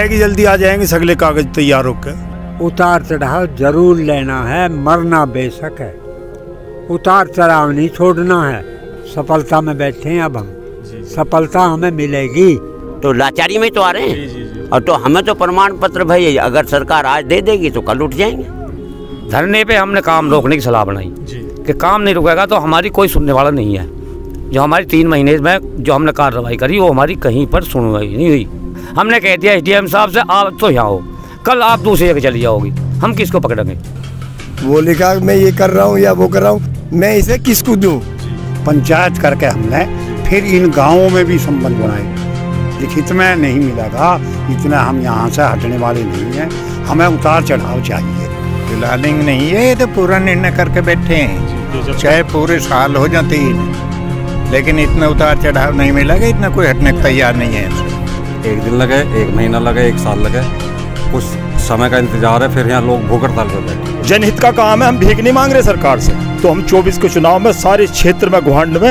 कहेगी जल्दी आ जाएंगे, सगले कागज तैयार होकर। उतार चढ़ाव जरूर लेना है, मरना बेशक है, उतार चढ़ाव नहीं छोड़ना है। सफलता में बैठे हैं, अब हम सफलता हमें मिलेगी। तो लाचारी में तो आ रहे हैं, और तो हमें तो प्रमाण पत्र भाई अगर सरकार आज दे देगी तो कल उठ जाएंगे। धरने पे हमने काम रोकने की सलाह बनाई कि काम नहीं रुकेगा तो हमारी कोई सुनने वाला नहीं है। जो हमारी 3 महीने में जो हमने कार्रवाई करी वो हमारी कहीं पर सुनवाई नहीं हुई। हमने कह दिया SDM साहब से आप तो यहाँ हो, कल आप दूसरी जगह चली जाओगी, हम किसको पकड़ेंगे। वो लिखा मैं ये कर रहा हूँ या वो कर रहा हूँ, मैं इसे किसको दूँ। पंचायत करके हमने फिर इन गाँवों में भी संबंध बनाए, लिखित में नहीं मिलेगा, इतना हम यहाँ से हटने वाले नहीं हैं, हमें उतार चढ़ाव चाहिए। प्लानिंग नहीं है, ये तो पूरा निर्णय करके बैठे हैं, चाहे पूरे साल हो जाते ही, लेकिन इतना उतार चढ़ाव नहीं मिलेगा, इतना कोई हटने को तैयार नहीं है। 1 दिन लगे, 1 महीना लगे, 1 साल लगे, कुछ समय का इंतजार है, फिर यहाँ लोग भूख हड़ताल पर बैठे। जनहित का काम है, हम भीख नहीं मांग रहे सरकार से। तो हम 24 के चुनाव में सारे क्षेत्र में गुहांड में।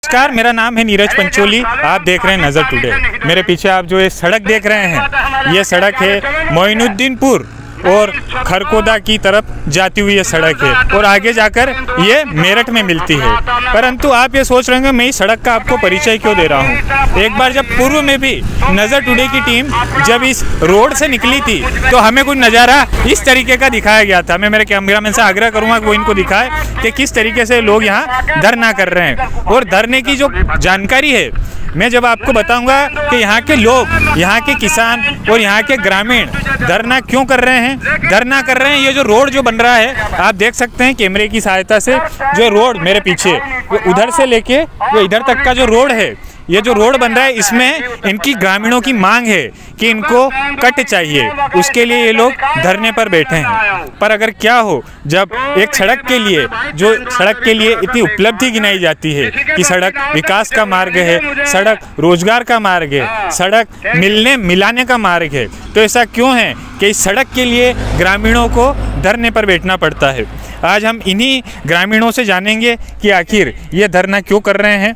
नमस्कार, मेरा नाम है नीरज पंचोली, आप देख रहे हैं नजर टुडे। मेरे पीछे आप जो ये सड़क देख रहे हैं, ये सड़क है मोइनुद्दीनपुर और खरकोदा की तरफ जाती हुई ये सड़क है, और आगे जाकर ये मेरठ में मिलती है। परंतु आप ये सोच रहे हैं मैं इस सड़क का आपको परिचय क्यों दे रहा हूँ। एक बार जब पूर्व में भी नज़र टुडे की टीम जब इस रोड से निकली थी तो हमें कुछ नज़ारा इस तरीके का दिखाया गया था। मैं मेरे कैमरामैन से आग्रह करूँगा कि वो इनको दिखाए कि किस तरीके से लोग यहाँ धरना कर रहे हैं। और धरने की जो जानकारी है मैं जब आपको बताऊंगा कि यहाँ के लोग, यहाँ के किसान और यहाँ के ग्रामीण धरना क्यों कर रहे हैं। धरना कर रहे हैं, ये जो रोड जो बन रहा है आप देख सकते हैं कैमरे की सहायता से, जो रोड मेरे पीछे उधर से लेके वो इधर तक का जो रोड है, ये जो रोड बन रहा है इसमें इनकी ग्रामीणों की मांग है कि इनको कट चाहिए, उसके लिए ये लोग धरने पर बैठे हैं। पर अगर क्या हो, जब एक सड़क के लिए, जो सड़क के लिए इतनी उपलब्धि गिनाई जाती है कि सड़क विकास का मार्ग है, सड़क रोजगार का मार्ग है, सड़क मिलने मिलाने का मार्ग है, तो ऐसा क्यों है कि इस सड़क के लिए ग्रामीणों को धरने पर बैठना पड़ता है। आज हम इन्हीं ग्रामीणों से जानेंगे कि आखिर ये धरना क्यों कर रहे हैं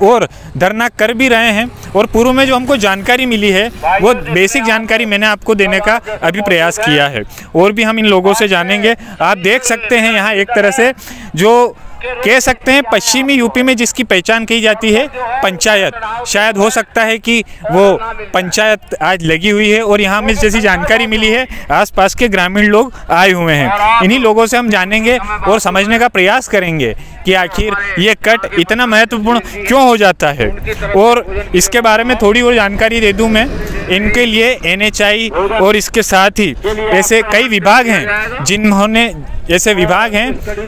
और धरना कर भी रहे हैं। और पूर्व में जो हमको जानकारी मिली है वो बेसिक जानकारी मैंने आपको देने का अभी प्रयास किया है, और भी हम इन लोगों से जानेंगे। आप देख सकते हैं यहाँ एक तरह से जो कह सकते हैं पश्चिमी यूपी में जिसकी पहचान की जाती है पंचायत, शायद हो सकता है कि वो पंचायत आज लगी हुई है, और यहाँ में जैसी जानकारी मिली है आसपास के ग्रामीण लोग आए हुए हैं। इन्हीं लोगों से हम जानेंगे और समझने का प्रयास करेंगे कि आखिर ये कट इतना महत्वपूर्ण क्यों हो जाता है। और इसके बारे में थोड़ी और जानकारी दे दूं मैं, इनके लिए NHI और इसके साथ ही ऐसे कई विभाग हैं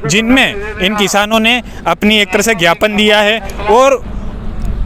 जिनमें इन किसानों ने अपनी एक तरह से ज्ञापन दिया है। और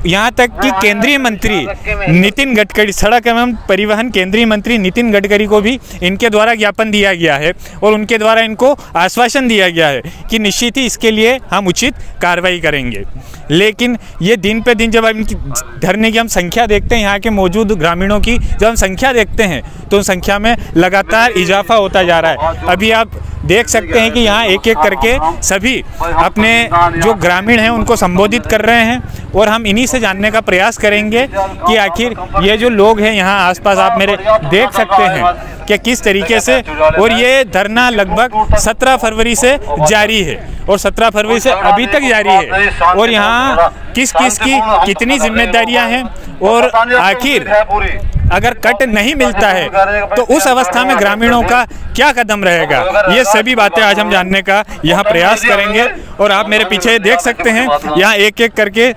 यहाँ तक कि केंद्रीय मंत्री नितिन गडकरी, सड़क एवं परिवहन केंद्रीय मंत्री नितिन गडकरी को भी इनके द्वारा ज्ञापन दिया गया है, और उनके द्वारा इनको आश्वासन दिया गया है कि निश्चित ही इसके लिए हम उचित कार्रवाई करेंगे। लेकिन ये दिन पे दिन जब इनकी धरने की हम संख्या देखते हैं, यहाँ के मौजूद ग्रामीणों की जब हम संख्या देखते हैं तो उन संख्या में लगातार इजाफा होता जा रहा है। अभी आप देख सकते हैं कि यहाँ एक एक करके सभी अपने जो ग्रामीण हैं उनको संबोधित कर रहे हैं, और हम इन्हीं से जानने का प्रयास करेंगे कि आखिर ये जो लोग हैं यहाँ आसपास आप मेरे देख सकते हैं कि किस तरीके से। और ये धरना लगभग 17 फरवरी से जारी है, और 17 फरवरी से अभी तक जारी है। और यहाँ किस किस की कितनी जिम्मेदारियां हैं, और आखिर अगर कट नहीं मिलता है तो उस अवस्था में ग्रामीणों का क्या कदम रहेगा, ये सभी बातें आज हम जानने का यहाँ प्रयास करेंगे। और आप मेरे पीछे देख सकते हैं यहाँ एक एक करके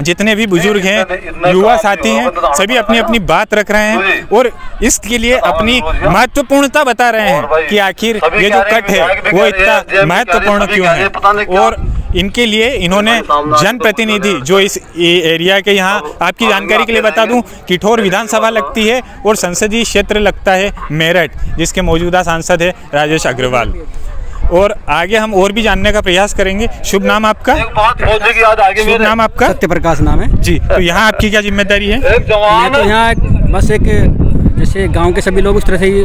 जितने भी बुजुर्ग हैं, युवा साथी हैं, सभी अपनी अपनी बात रख रहे हैं और इसके लिए अपनी महत्वपूर्णता बता रहे हैं कि आखिर ये जो कट है वो इतना महत्वपूर्ण क्यों है। और इनके लिए इन्होंने जनप्रतिनिधि जो इस एरिया के, यहाँ आपकी जानकारी के लिए बता दूं, किठौर विधानसभा लगती है और संसदीय क्षेत्र लगता है मेरठ, जिसके मौजूदा सांसद है राजेश अग्रवाल। और आगे हम और भी जानने का प्रयास करेंगे। शुभ नाम आपका? शुभ नाम आपका? सत्य प्रकाश नाम है जी। तो यहाँ आपकी क्या जिम्मेदारी है? मैं तो यहाँ बस एक जैसे गांव के सभी लोग उस तरह से ही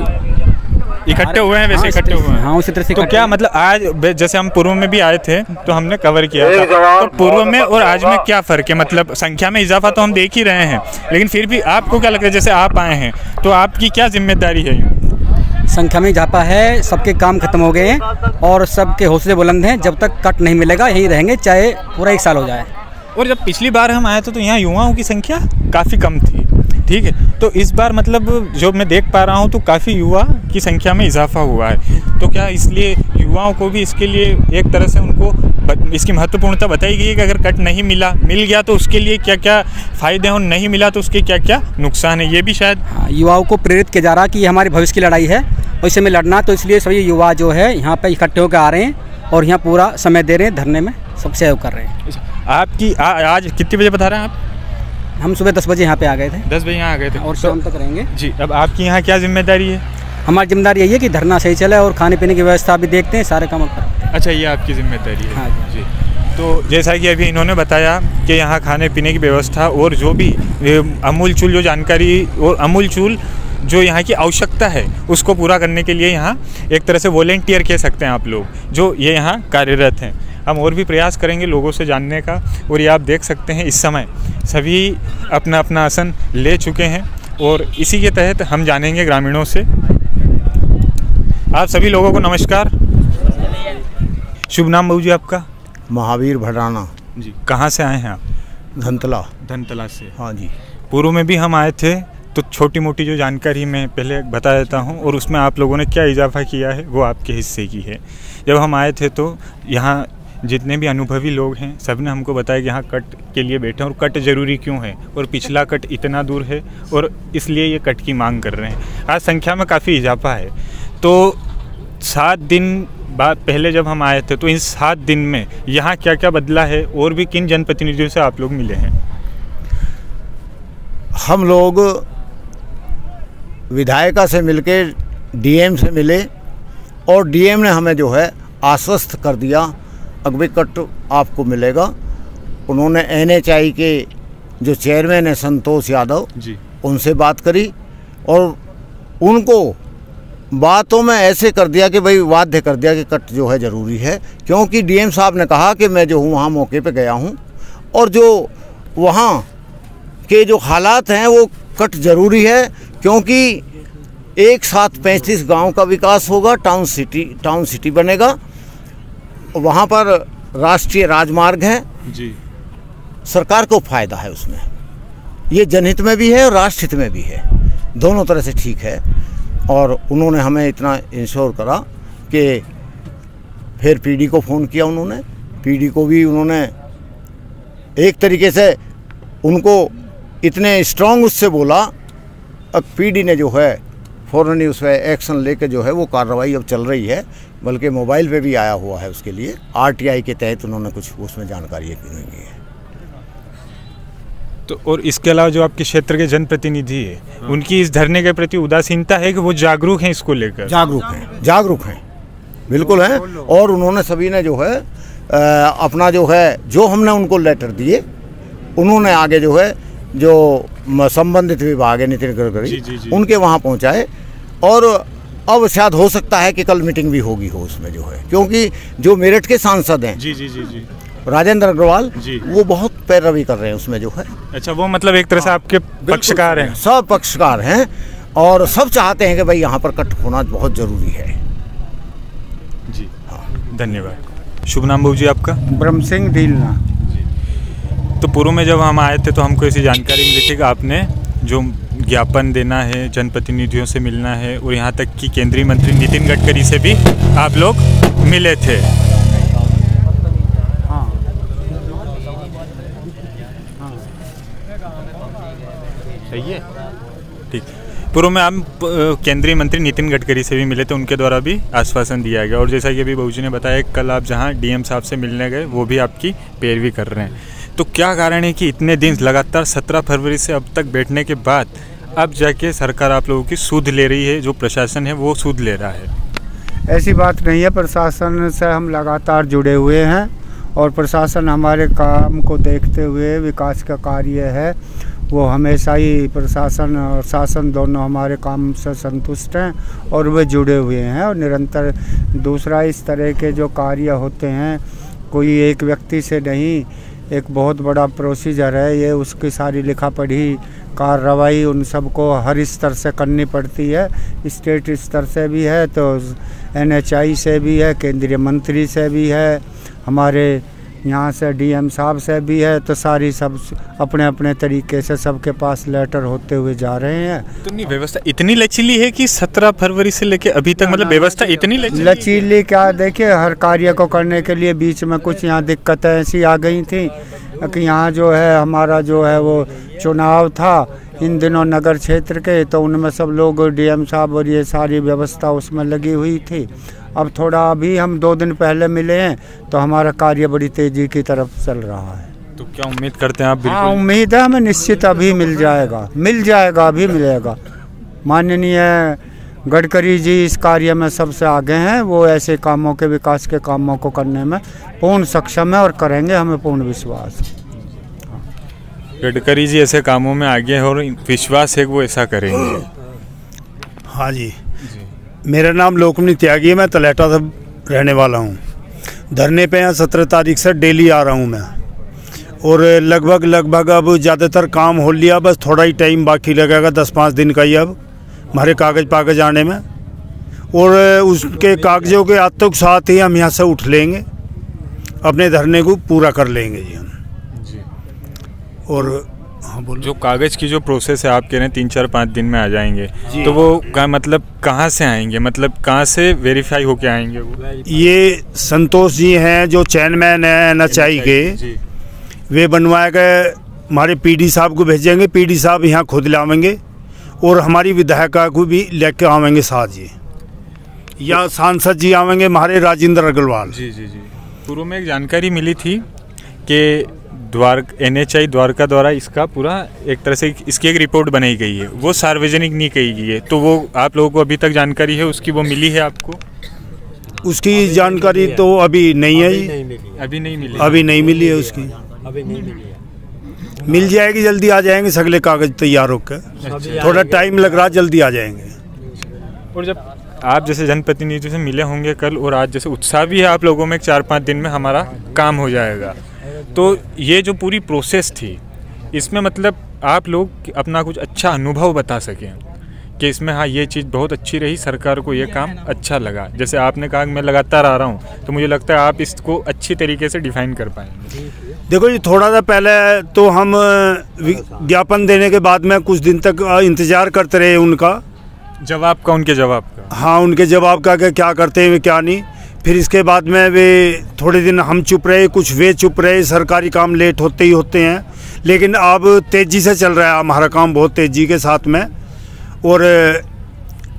इकट्ठे हुए हैं, वैसे इकट्ठे हुए हैं। हाँ, उसी तरह से। तो क्या मतलब आज जैसे हम पूर्व में भी आए थे तो हमने कवर किया था, तो पूर्व में और आज में क्या फ़र्क है? मतलब संख्या में इजाफा तो हम देख ही रहे हैं, लेकिन फिर भी आपको क्या लगता है, जैसे आप आए हैं तो आपकी क्या जिम्मेदारी है? संख्या में इजाफा है, सबके काम खत्म हो गए हैं और सबके हौसले बुलंद हैं। जब तक कट नहीं मिलेगा यहीं रहेंगे, चाहे पूरा 1 साल हो जाए। और जब पिछली बार हम आए थे तो यहाँ युवाओं की संख्या काफ़ी कम थी, ठीक है, तो इस बार मतलब जो मैं देख पा रहा हूँ तो काफ़ी युवा की संख्या में इजाफा हुआ है। तो क्या इसलिए युवाओं को भी इसके लिए एक तरह से उनको इसकी महत्वपूर्णता बताई गई है कि अगर कट नहीं मिल गया तो उसके लिए क्या क्या फ़ायदे हैं और नहीं मिला तो उसके क्या क्या नुकसान है, ये भी शायद युवाओं को प्रेरित किया जा रहा है कि ये हमारे भविष्य की लड़ाई है, वैसे में लड़ना। तो इसलिए सभी युवा जो है यहाँ पर इकट्ठे होकर आ रहे हैं और यहाँ पूरा समय दे रहे हैं, धरने में सब सहयोग कर रहे हैं। आपकी आज कितने बजे बता रहे हैं आप? हम सुबह 10 बजे यहाँ पे आ गए थे। 10 बजे यहाँ आ गए थे और शाम तक रहेंगे जी। अब आपकी यहाँ क्या जिम्मेदारी है? हमारी जिम्मेदारी यही है कि धरना सही चले और खाने पीने की व्यवस्था भी देखते हैं, सारे काम करते हैं। अच्छा, ये आपकी जिम्मेदारी है? हाँ जी। तो जैसा कि अभी इन्होंने बताया कि यहाँ खाने पीने की व्यवस्था और जो भी अमूलचूल जो जानकारी और अमूलचूल जो यहाँ की आवश्यकता है उसको पूरा करने के लिए यहाँ एक तरह से वॉलेंटियर कह सकते हैं आप लोग, जो ये यहाँ कार्यरत हैं। हम और भी प्रयास करेंगे लोगों से जानने का, और ये आप देख सकते हैं इस समय सभी अपना अपना आसन ले चुके हैं और इसी के तहत हम जानेंगे ग्रामीणों से। आप सभी लोगों को नमस्कार। शुभ नाम बाबू जी आपका? महावीर भड़ाना जी। कहाँ से आए हैं आप? धनतला से। हाँ जी। पूर्व में भी हम आए थे तो छोटी मोटी जो जानकारी मैं पहले बता देता हूँ और उसमें आप लोगों ने क्या इजाफा किया है वो आपके हिस्से की है। जब हम आए थे तो यहाँ जितने भी अनुभवी लोग हैं सब ने हमको बताया कि यहाँ कट के लिए बैठे हैं और कट ज़रूरी क्यों है और पिछला कट इतना दूर है और इसलिए ये कट की मांग कर रहे हैं। आज संख्या में काफ़ी इजाफा है। तो 7 दिन बाद पहले जब हम आए थे तो इन 7 दिन में यहाँ क्या क्या बदला है और भी किन जनप्रतिनिधियों से आप लोग मिले हैं? हम लोग विधायिका से मिलके डीएम से मिले और डीएम ने हमें जो है आश्वस्त कर दिया अगले कट आपको मिलेगा। उन्होंने NHI के जो चेयरमैन है संतोष यादव जी, उनसे बात करी और उनको बातों में ऐसे कर दिया कि भाई बाध्य कर दिया कि कट जो है ज़रूरी है, क्योंकि डीएम साहब ने कहा कि मैं जो हूँ वहाँ मौके पे गया हूँ और जो वहाँ के जो हालात हैं वो कट ज़रूरी है, क्योंकि एक साथ 35 गांव का विकास होगा, टाउन सिटी बनेगा, वहाँ पर राष्ट्रीय राजमार्ग है जी। सरकार को फ़ायदा है उसमें, ये जनहित में भी है और राष्ट्रहित में भी है, दोनों तरह से ठीक है। और उन्होंने हमें इतना इंश्योर करा कि फिर पीडी को फ़ोन किया उन्होंने, पीडी को भी उन्होंने एक तरीके से उनको इतने स्ट्रांग उससे बोला। अब पीडी ने जो है फ़ौरन ही उस पर एक्शन लेके जो है वो कार्रवाई अब चल रही है, बल्कि मोबाइल पे भी आया हुआ है उसके लिए। RTI के तहत उन्होंने कुछ उसमें जानकारी की है। तो और इसके अलावा जो आपके क्षेत्र के जनप्रतिनिधि है उनकी इस धरने के प्रति उदासीनता है कि वो जागरूक हैं इसको लेकर? जागरूक हैं बिल्कुल हैं। और उन्होंने सभी ने जो है अपना जो है जो हमने उनको लेटर दिए उन्होंने आगे जो है जो संबंधित विभाग है नितिन गडकरी उनके वहाँ पहुँचाए। और अब शायद हो सकता है कि कल मीटिंग भी होगी उसमें जो है, क्योंकि जो मेरठ के सांसद हैं जी राजेंद्र अग्रवाल जी, वो बहुत पैरवी कर रहे हैं उसमें जो है। अच्छा, वो मतलब एक तरह से आपके पक्षकार हैं? सब पक्षकार हैं और सब चाहते हैं कि भाई यहाँ पर कट होना बहुत ज़रूरी है जी। हाँ, धन्यवाद। शुभ नाम बाबू जी आपका? ब्रह्म सिंह ढीलना। तो पूर्व में जब हम आए थे तो हमको ऐसी जानकारी मिली थी कि आपने जो ज्ञापन देना है, जनप्रतिनिधियों से मिलना है और यहाँ तक कि केंद्रीय मंत्री नितिन गडकरी से भी आप लोग मिले थे। सही है, ठीक। पूर्व में आप केंद्रीय मंत्री नितिन गडकरी से भी मिले थे, उनके द्वारा भी आश्वासन दिया गया। और जैसा कि अभी बाबूजी ने बताया कल आप जहाँ डीएम साहब से मिलने गए वो भी आपकी पैरवी कर रहे हैं। तो क्या कारण है कि इतने दिन लगातार 17 फरवरी से अब तक बैठने के बाद अब जाके सरकार आप लोगों की सूद ले रही है, जो प्रशासन है वो सूद ले रहा है? ऐसी बात नहीं है, प्रशासन से हम लगातार जुड़े हुए हैं और प्रशासन हमारे काम को देखते हुए विकास का कार्य है वो हमेशा ही प्रशासन और शासन दोनों हमारे काम से संतुष्ट हैं और वे जुड़े हुए हैं और निरंतर। दूसरा, इस तरह के जो कार्य होते हैं कोई एक व्यक्ति से नहीं, एक बहुत बड़ा प्रोसीजर है ये, उसकी सारी लिखा पढ़ी कार्रवाई उन सबको हर स्तर से करनी पड़ती है। स्टेट स्तर से भी है तो NHI से भी है, केंद्रीय मंत्री से भी है, हमारे यहाँ से DM साहब से भी है, तो सारी सब अपने अपने तरीके से सबके पास लेटर होते हुए जा रहे हैं। तो नहीं, व्यवस्था इतनी लचीली है कि 17 फरवरी से लेके अभी तक मतलब व्यवस्था इतनी लचीली क्या, देखिए हर कार्य को करने के लिए बीच में कुछ यहाँ दिक्कतें ऐसी आ गई थी कि यहाँ जो है हमारा जो है वो चुनाव था इन दिनों नगर क्षेत्र के, तो उनमें सब लोग DM साहब और ये सारी व्यवस्था उसमें लगी हुई थी। अब थोड़ा अभी हम 2 दिन पहले मिले हैं तो हमारा कार्य बड़ी तेज़ी की तरफ चल रहा है। तो क्या उम्मीद करते हैं आप? हाँ, उम्मीद है हमें निश्चित अभी मिल जाएगा, अभी मिलेगा। माननीय गडकरी जी इस कार्य में सबसे आगे हैं, वो ऐसे कामों के विकास के कामों को करने में पूर्ण सक्षम है और करेंगे, हमें पूर्ण विश्वास है। गडकरी जी ऐसे कामों में आगे हैं और विश्वास है कि वो ऐसा करेंगे। हाँ जी, मेरा नाम लोकमणि त्यागी है, मैं तलेटा से रहने वाला हूँ। धरने पे यहाँ 17 तारीख से डेली आ रहा हूँ मैं, और लगभग अब ज़्यादातर काम हो लिया, बस थोड़ा ही टाइम बाकी लगेगा, 10-5 दिन का ही अब हमारे कागज़ आने में, और उसके कागज़ों के हाथों के साथ ही हम यहाँ से उठ लेंगे, अपने धरने को पूरा कर लेंगे जी हम जी। और हाँ बोलो, जो कागज़ की जो प्रोसेस है आप कह रहे हैं 3-4-5 दिन में आ जाएंगे, तो वो मतलब कहाँ से आएंगे, मतलब कहाँ से वेरीफाई होके आएंगे वो? ये संतोष जी हैं जो चेयरमैन हैं NHI के, वे बनवाए गए, हमारे PD साहब को भेजेंगे, PD साहब यहाँ खुद लावेंगे और हमारी विधायिका को भी लेके आवेंगे साथ जी, या सांसद जी आवेंगे हमारे राजेंद्र अग्रवाल जी। पूर्व में एक जानकारी मिली थी कि NHI द्वारका द्वारा इसका पूरा एक तरह से इसकी एक रिपोर्ट बनाई गई है, वो सार्वजनिक नहीं कही गई है, तो वो आप लोगों को अभी तक जानकारी है उसकी, वो मिली है आपको? उसकी जानकारी तो अभी नहीं है, अभी नहीं मिली है उसकी, मिल जाएगी, जल्दी आ जाएंगे, सगले कागज तैयार होकर, थोड़ा टाइम लग रहा, जल्दी आ जाएंगे। और जब आप जैसे जनप्रतिनिधियों से मिले होंगे कल और आज, जैसे उत्साह भी है आप लोगों में 4-5 दिन में हमारा काम हो जाएगा, तो ये जो पूरी प्रोसेस थी इसमें मतलब आप लोग अपना कुछ अच्छा अनुभव बता सकें कि इसमें हाँ ये चीज़ बहुत अच्छी रही, सरकार को ये काम अच्छा लगा। जैसे आपने कहा मैं लगातार आ रहा हूँ, तो मुझे लगता है आप इसको अच्छी तरीके से डिफाइन कर पाएंगे। देखो जी, थोड़ा सा पहले तो हम ज्ञापन देने के बाद में कुछ दिन तक इंतज़ार करते रहे उनका जवाब का, उनके जवाब का, हाँ उनके जवाब का कि क्या करते हैं क्या नहीं। फिर इसके बाद में वे थोड़े दिन हम चुप रहे, कुछ वे चुप रहे, सरकारी काम लेट होते ही होते हैं, लेकिन अब तेज़ी से चल रहा है हमारा काम, बहुत तेज़ी के साथ में, और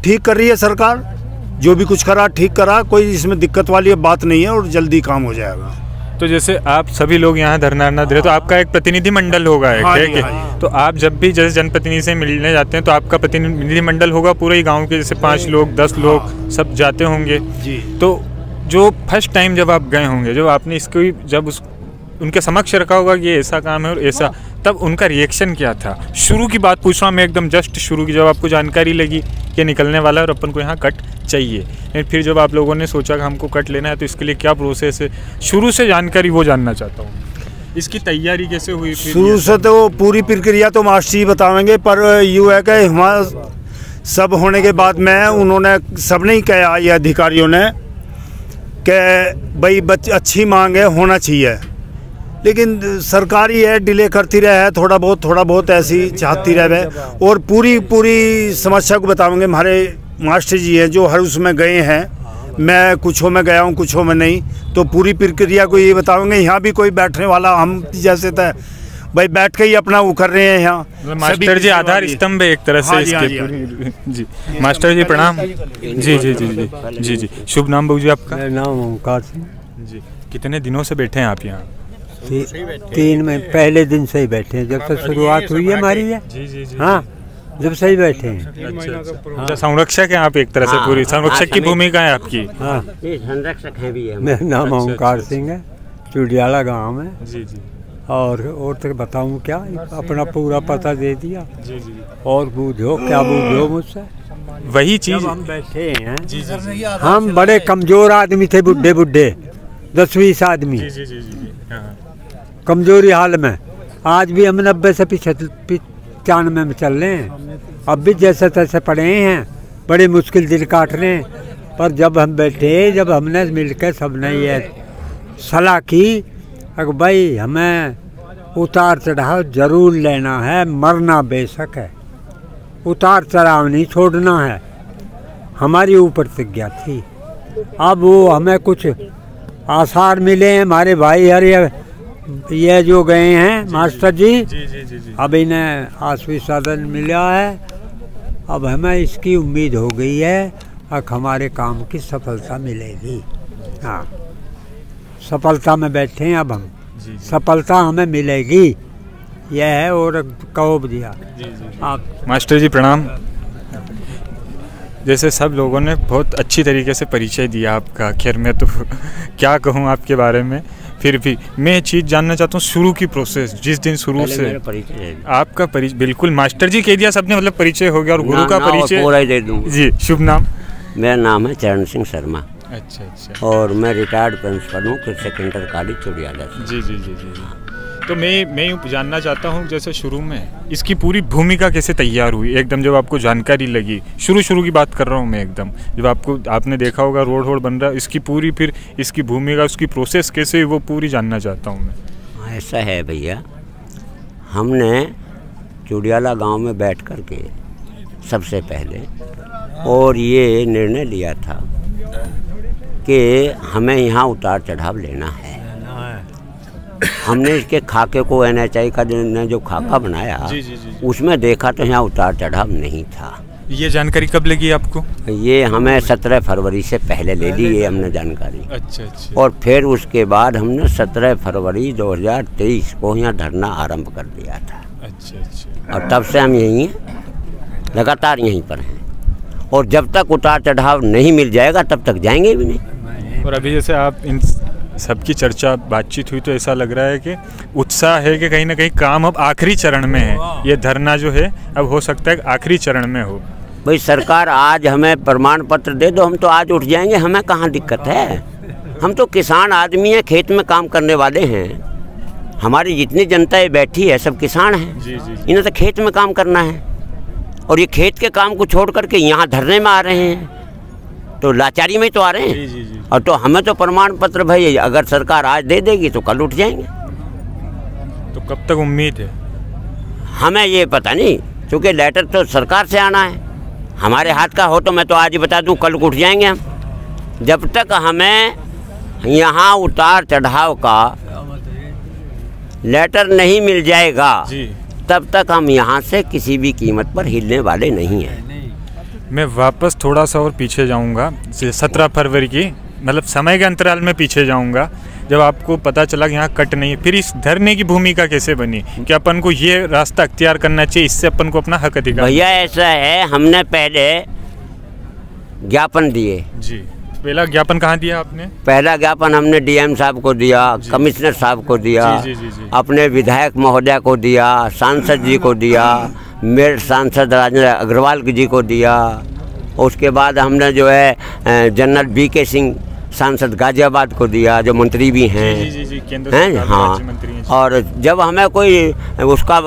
ठीक कर रही है सरकार, जो भी कुछ करा ठीक करा, कोई इसमें दिक्कत वाली बात नहीं है और जल्दी काम हो जाएगा। तो जैसे आप सभी लोग यहाँ धरना दे रहे, तो आपका एक प्रतिनिधि मंडल होगा एक, तो आप जब भी जैसे जनप्रतिनिधि से मिलने जाते हैं तो आपका प्रतिनिधि मंडल होगा पूरे गांव के, जैसे 5 लोग 10 लोग सब जाते होंगे जी। तो जो फर्स्ट टाइम जब आप गए होंगे, जब आपने इसको जब उनके समक्ष रखा होगा कि ये ऐसा काम है और ऐसा, तब उनका रिएक्शन क्या था? शुरू की बात पूछ रहा हूँ मैं, एकदम जस्ट शुरू की, जब आपको जानकारी लगी कि निकलने वाला है और अपन को यहाँ कट चाहिए, लेकिन फिर जब आप लोगों ने सोचा कि हमको कट लेना है तो इसके लिए क्या प्रोसेस है, शुरू से जानकारी वो जानना चाहता हूँ। इसकी तैयारी कैसे हुई? शुरू से तो पूरी प्रक्रिया तो मास्टर जी बताएंगे, पर यूँ है कि हमारा सब होने के बाद में उन्होंने सबने ही कहा, ये अधिकारियों ने, कि भाई अच्छी मांग है, होना चाहिए, लेकिन सरकारी है डिले करती रहे, थोड़ा बहुत ऐसी चाहती रहे, और पूरी समस्या को बताएंगे। हमारे मास्टर जी हैं जो हर उसमें गए हैं, मैं कुछों में गया हूँ कुछों में नहीं, तो पूरी प्रक्रिया को ये बताएंगे। यहाँ भी कोई बैठने वाला हम जैसे था भाई बैठ के ही अपना वो कर रहे हैं यहाँ। मास्टर जी आधार स्तंभ है एक तरह से इसके। जी मास्टर जी प्रणाम। जी जी जी जी जी जी शुभ नाम बाबू जी आपका? मेरा नाम ओमकार सिंह। जी कितने दिनों से बैठे हैं आप यहाँ? 3 में पहले दिन से ही बैठे हैं, जब से शुरुआत हुई है हमारी है। जी जी जी हाँ जब से ही बैठे हैं। अच्छा संरक्षक हैं आप एक तरह से, पूरी संरक्षक की भूमिका है आपकी। संरक्षक है भी है। मेरा नाम ओमकार सिंह है, चुडियाला गाँव में। जी जी और तो बताऊं क्या, अपना पूरा पता दे दिया। जी जी। और बूझो क्या बूझो मुझसे। वही चीज हम बैठे हैं, जी जी। हम बड़े कमजोर आदमी थे, बुढ़े बुढ़े 10-20 आदमी जी जी जी जी। हाँ। कमजोरी हाल में। आज भी हम 90 से 95 में चल रहे हैं। अब भी जैसे तैसे पड़े हैं, बड़ी मुश्किल दिन काट रहे हैं। पर जब हम बैठे, जब हमने मिलकर सबने ये सलाह की कि भाई हमें उतार चढ़ाव जरूर लेना है, मरना बेशक है, उतार चढ़ाव नहीं छोड़ना है, हमारी ऊपर प्रतिज्ञा थी। अब वो हमें कुछ आसार मिले हैं। हमारे भाई यार ये जो गए हैं मास्टर जी, अब इन्हें आश्वासन मिला है। अब हमें इसकी उम्मीद हो गई है अब हमारे काम की सफलता मिलेगी। हाँ, सफलता में बैठे हैं अब हम, सफलता हमें मिलेगी, यह है। और कहो दिया आप। मास्टर जी प्रणाम। जैसे सब लोगों ने बहुत अच्छी तरीके से परिचय दिया आपका, खैर मैं तो क्या कहूँ आपके बारे में, फिर भी मैं चीज़ जानना चाहता हूँ शुरू की प्रोसेस, जिस दिन शुरू से आपका परिचय। बिल्कुल मास्टर जी कह दिया सबने, मतलब परिचय हो गया। और गुरु का परिचय पूरा ही दे दूँ जी। शुभ नाम? मेरा नाम है चरण सिंह शर्मा। अच्छा अच्छा। और मैं रिटायर्ड प्रिंसिपल हूँ कृषि सेकेंडरी कॉलेज चुड़ियाला। जी जी जी जी। तो मैं यूँ जानना चाहता हूँ, जैसे शुरू में इसकी पूरी भूमिका कैसे तैयार हुई एकदम, जब आपको जानकारी लगी, शुरू की बात कर रहा हूँ मैं एकदम, जब आपने देखा होगा रोड बन रहा है, इसकी पूरी फिर इसकी भूमिका, उसकी प्रोसेस कैसे वो पूरी जानना चाहता हूँ मैं। ऐसा है भैया, हमने चुड़ियाला गांव में बैठ कर के सबसे पहले और ये निर्णय लिया था कि हमें यहाँ उतार चढ़ाव लेना है। हमने इसके खाके को NHI का जो खाका बनाया, उसमें देखा तो यहाँ उतार चढ़ाव नहीं था। ये जानकारी कब लगी आपको? ये हमें 17 फरवरी से पहले ले ली ये हमने जानकारी। अच्छा। और फिर उसके बाद हमने 17 फरवरी 2023 को यहाँ धरना आरंभ कर दिया था। अच्छा। और तब से हम यहीं हैं, लगातार यहीं पर हैं। और जब तक उतार चढ़ाव नहीं मिल जाएगा तब तक जाएंगे भी नहीं। और अभी जैसे आप इन सबकी चर्चा बातचीत हुई तो ऐसा लग रहा है कि उत्साह है कि कहीं ना कहीं काम अब आखिरी चरण में है, ये धरना जो है अब हो सकता है आखिरी चरण में हो। भाई सरकार आज हमें प्रमाण पत्र दे दो, हम तो आज उठ जाएंगे, हमें कहाँ दिक्कत है। हम तो किसान आदमी हैं, खेत में काम करने वाले हैं। हमारी जितनी जनता ये बैठी है सब किसान हैं, इन्हें तो खेत में काम करना है। और ये खेत के काम को छोड़ करके यहाँ धरने में आ रहे हैं, तो लाचारी में तो आ रहे हैं। और तो हमें तो प्रमाण पत्र भाई अगर सरकार आज दे देगी तो कल उठ जाएंगे। तो कब तक उम्मीद है? हमें ये पता नहीं, क्योंकि लेटर तो सरकार से आना है। हमारे हाथ का हो तो मैं तो आज ही बता दूं कल उठ जाएंगे हम। जब तक हमें यहाँ उतार चढ़ाव का लेटर नहीं मिल जाएगा तब तक हम यहाँ से किसी भी कीमत पर हिलने वाले नहीं हैं। मैं वापस थोड़ा सा और पीछे जाऊंगा, 17 फरवरी की मतलब समय के अंतराल में पीछे जाऊंगा, जब आपको पता चला कि यहाँ कट नहीं, फिर इस धरने की भूमिका कैसे बनी कि अपन को ये रास्ता अख्तियार करना चाहिए, इससे अपन को अपना हक अधिकार। भैया ऐसा है, हमने पहले ज्ञापन दिए। जी, पहला ज्ञापन कहाँ दिया आपने? पहला ज्ञापन हमने DM साहब को दिया, कमिश्नर साहब को दिया, अपने विधायक महोदय को दिया, सांसद जी को दिया, मेरठ सांसद राजेंद्र अग्रवाल जी को दिया। उसके बाद हमने जो है जनरल BK सिंह सांसद गाजियाबाद को दिया, जो मंत्री भी हैं। हाँ, और जब हमें कोई उसका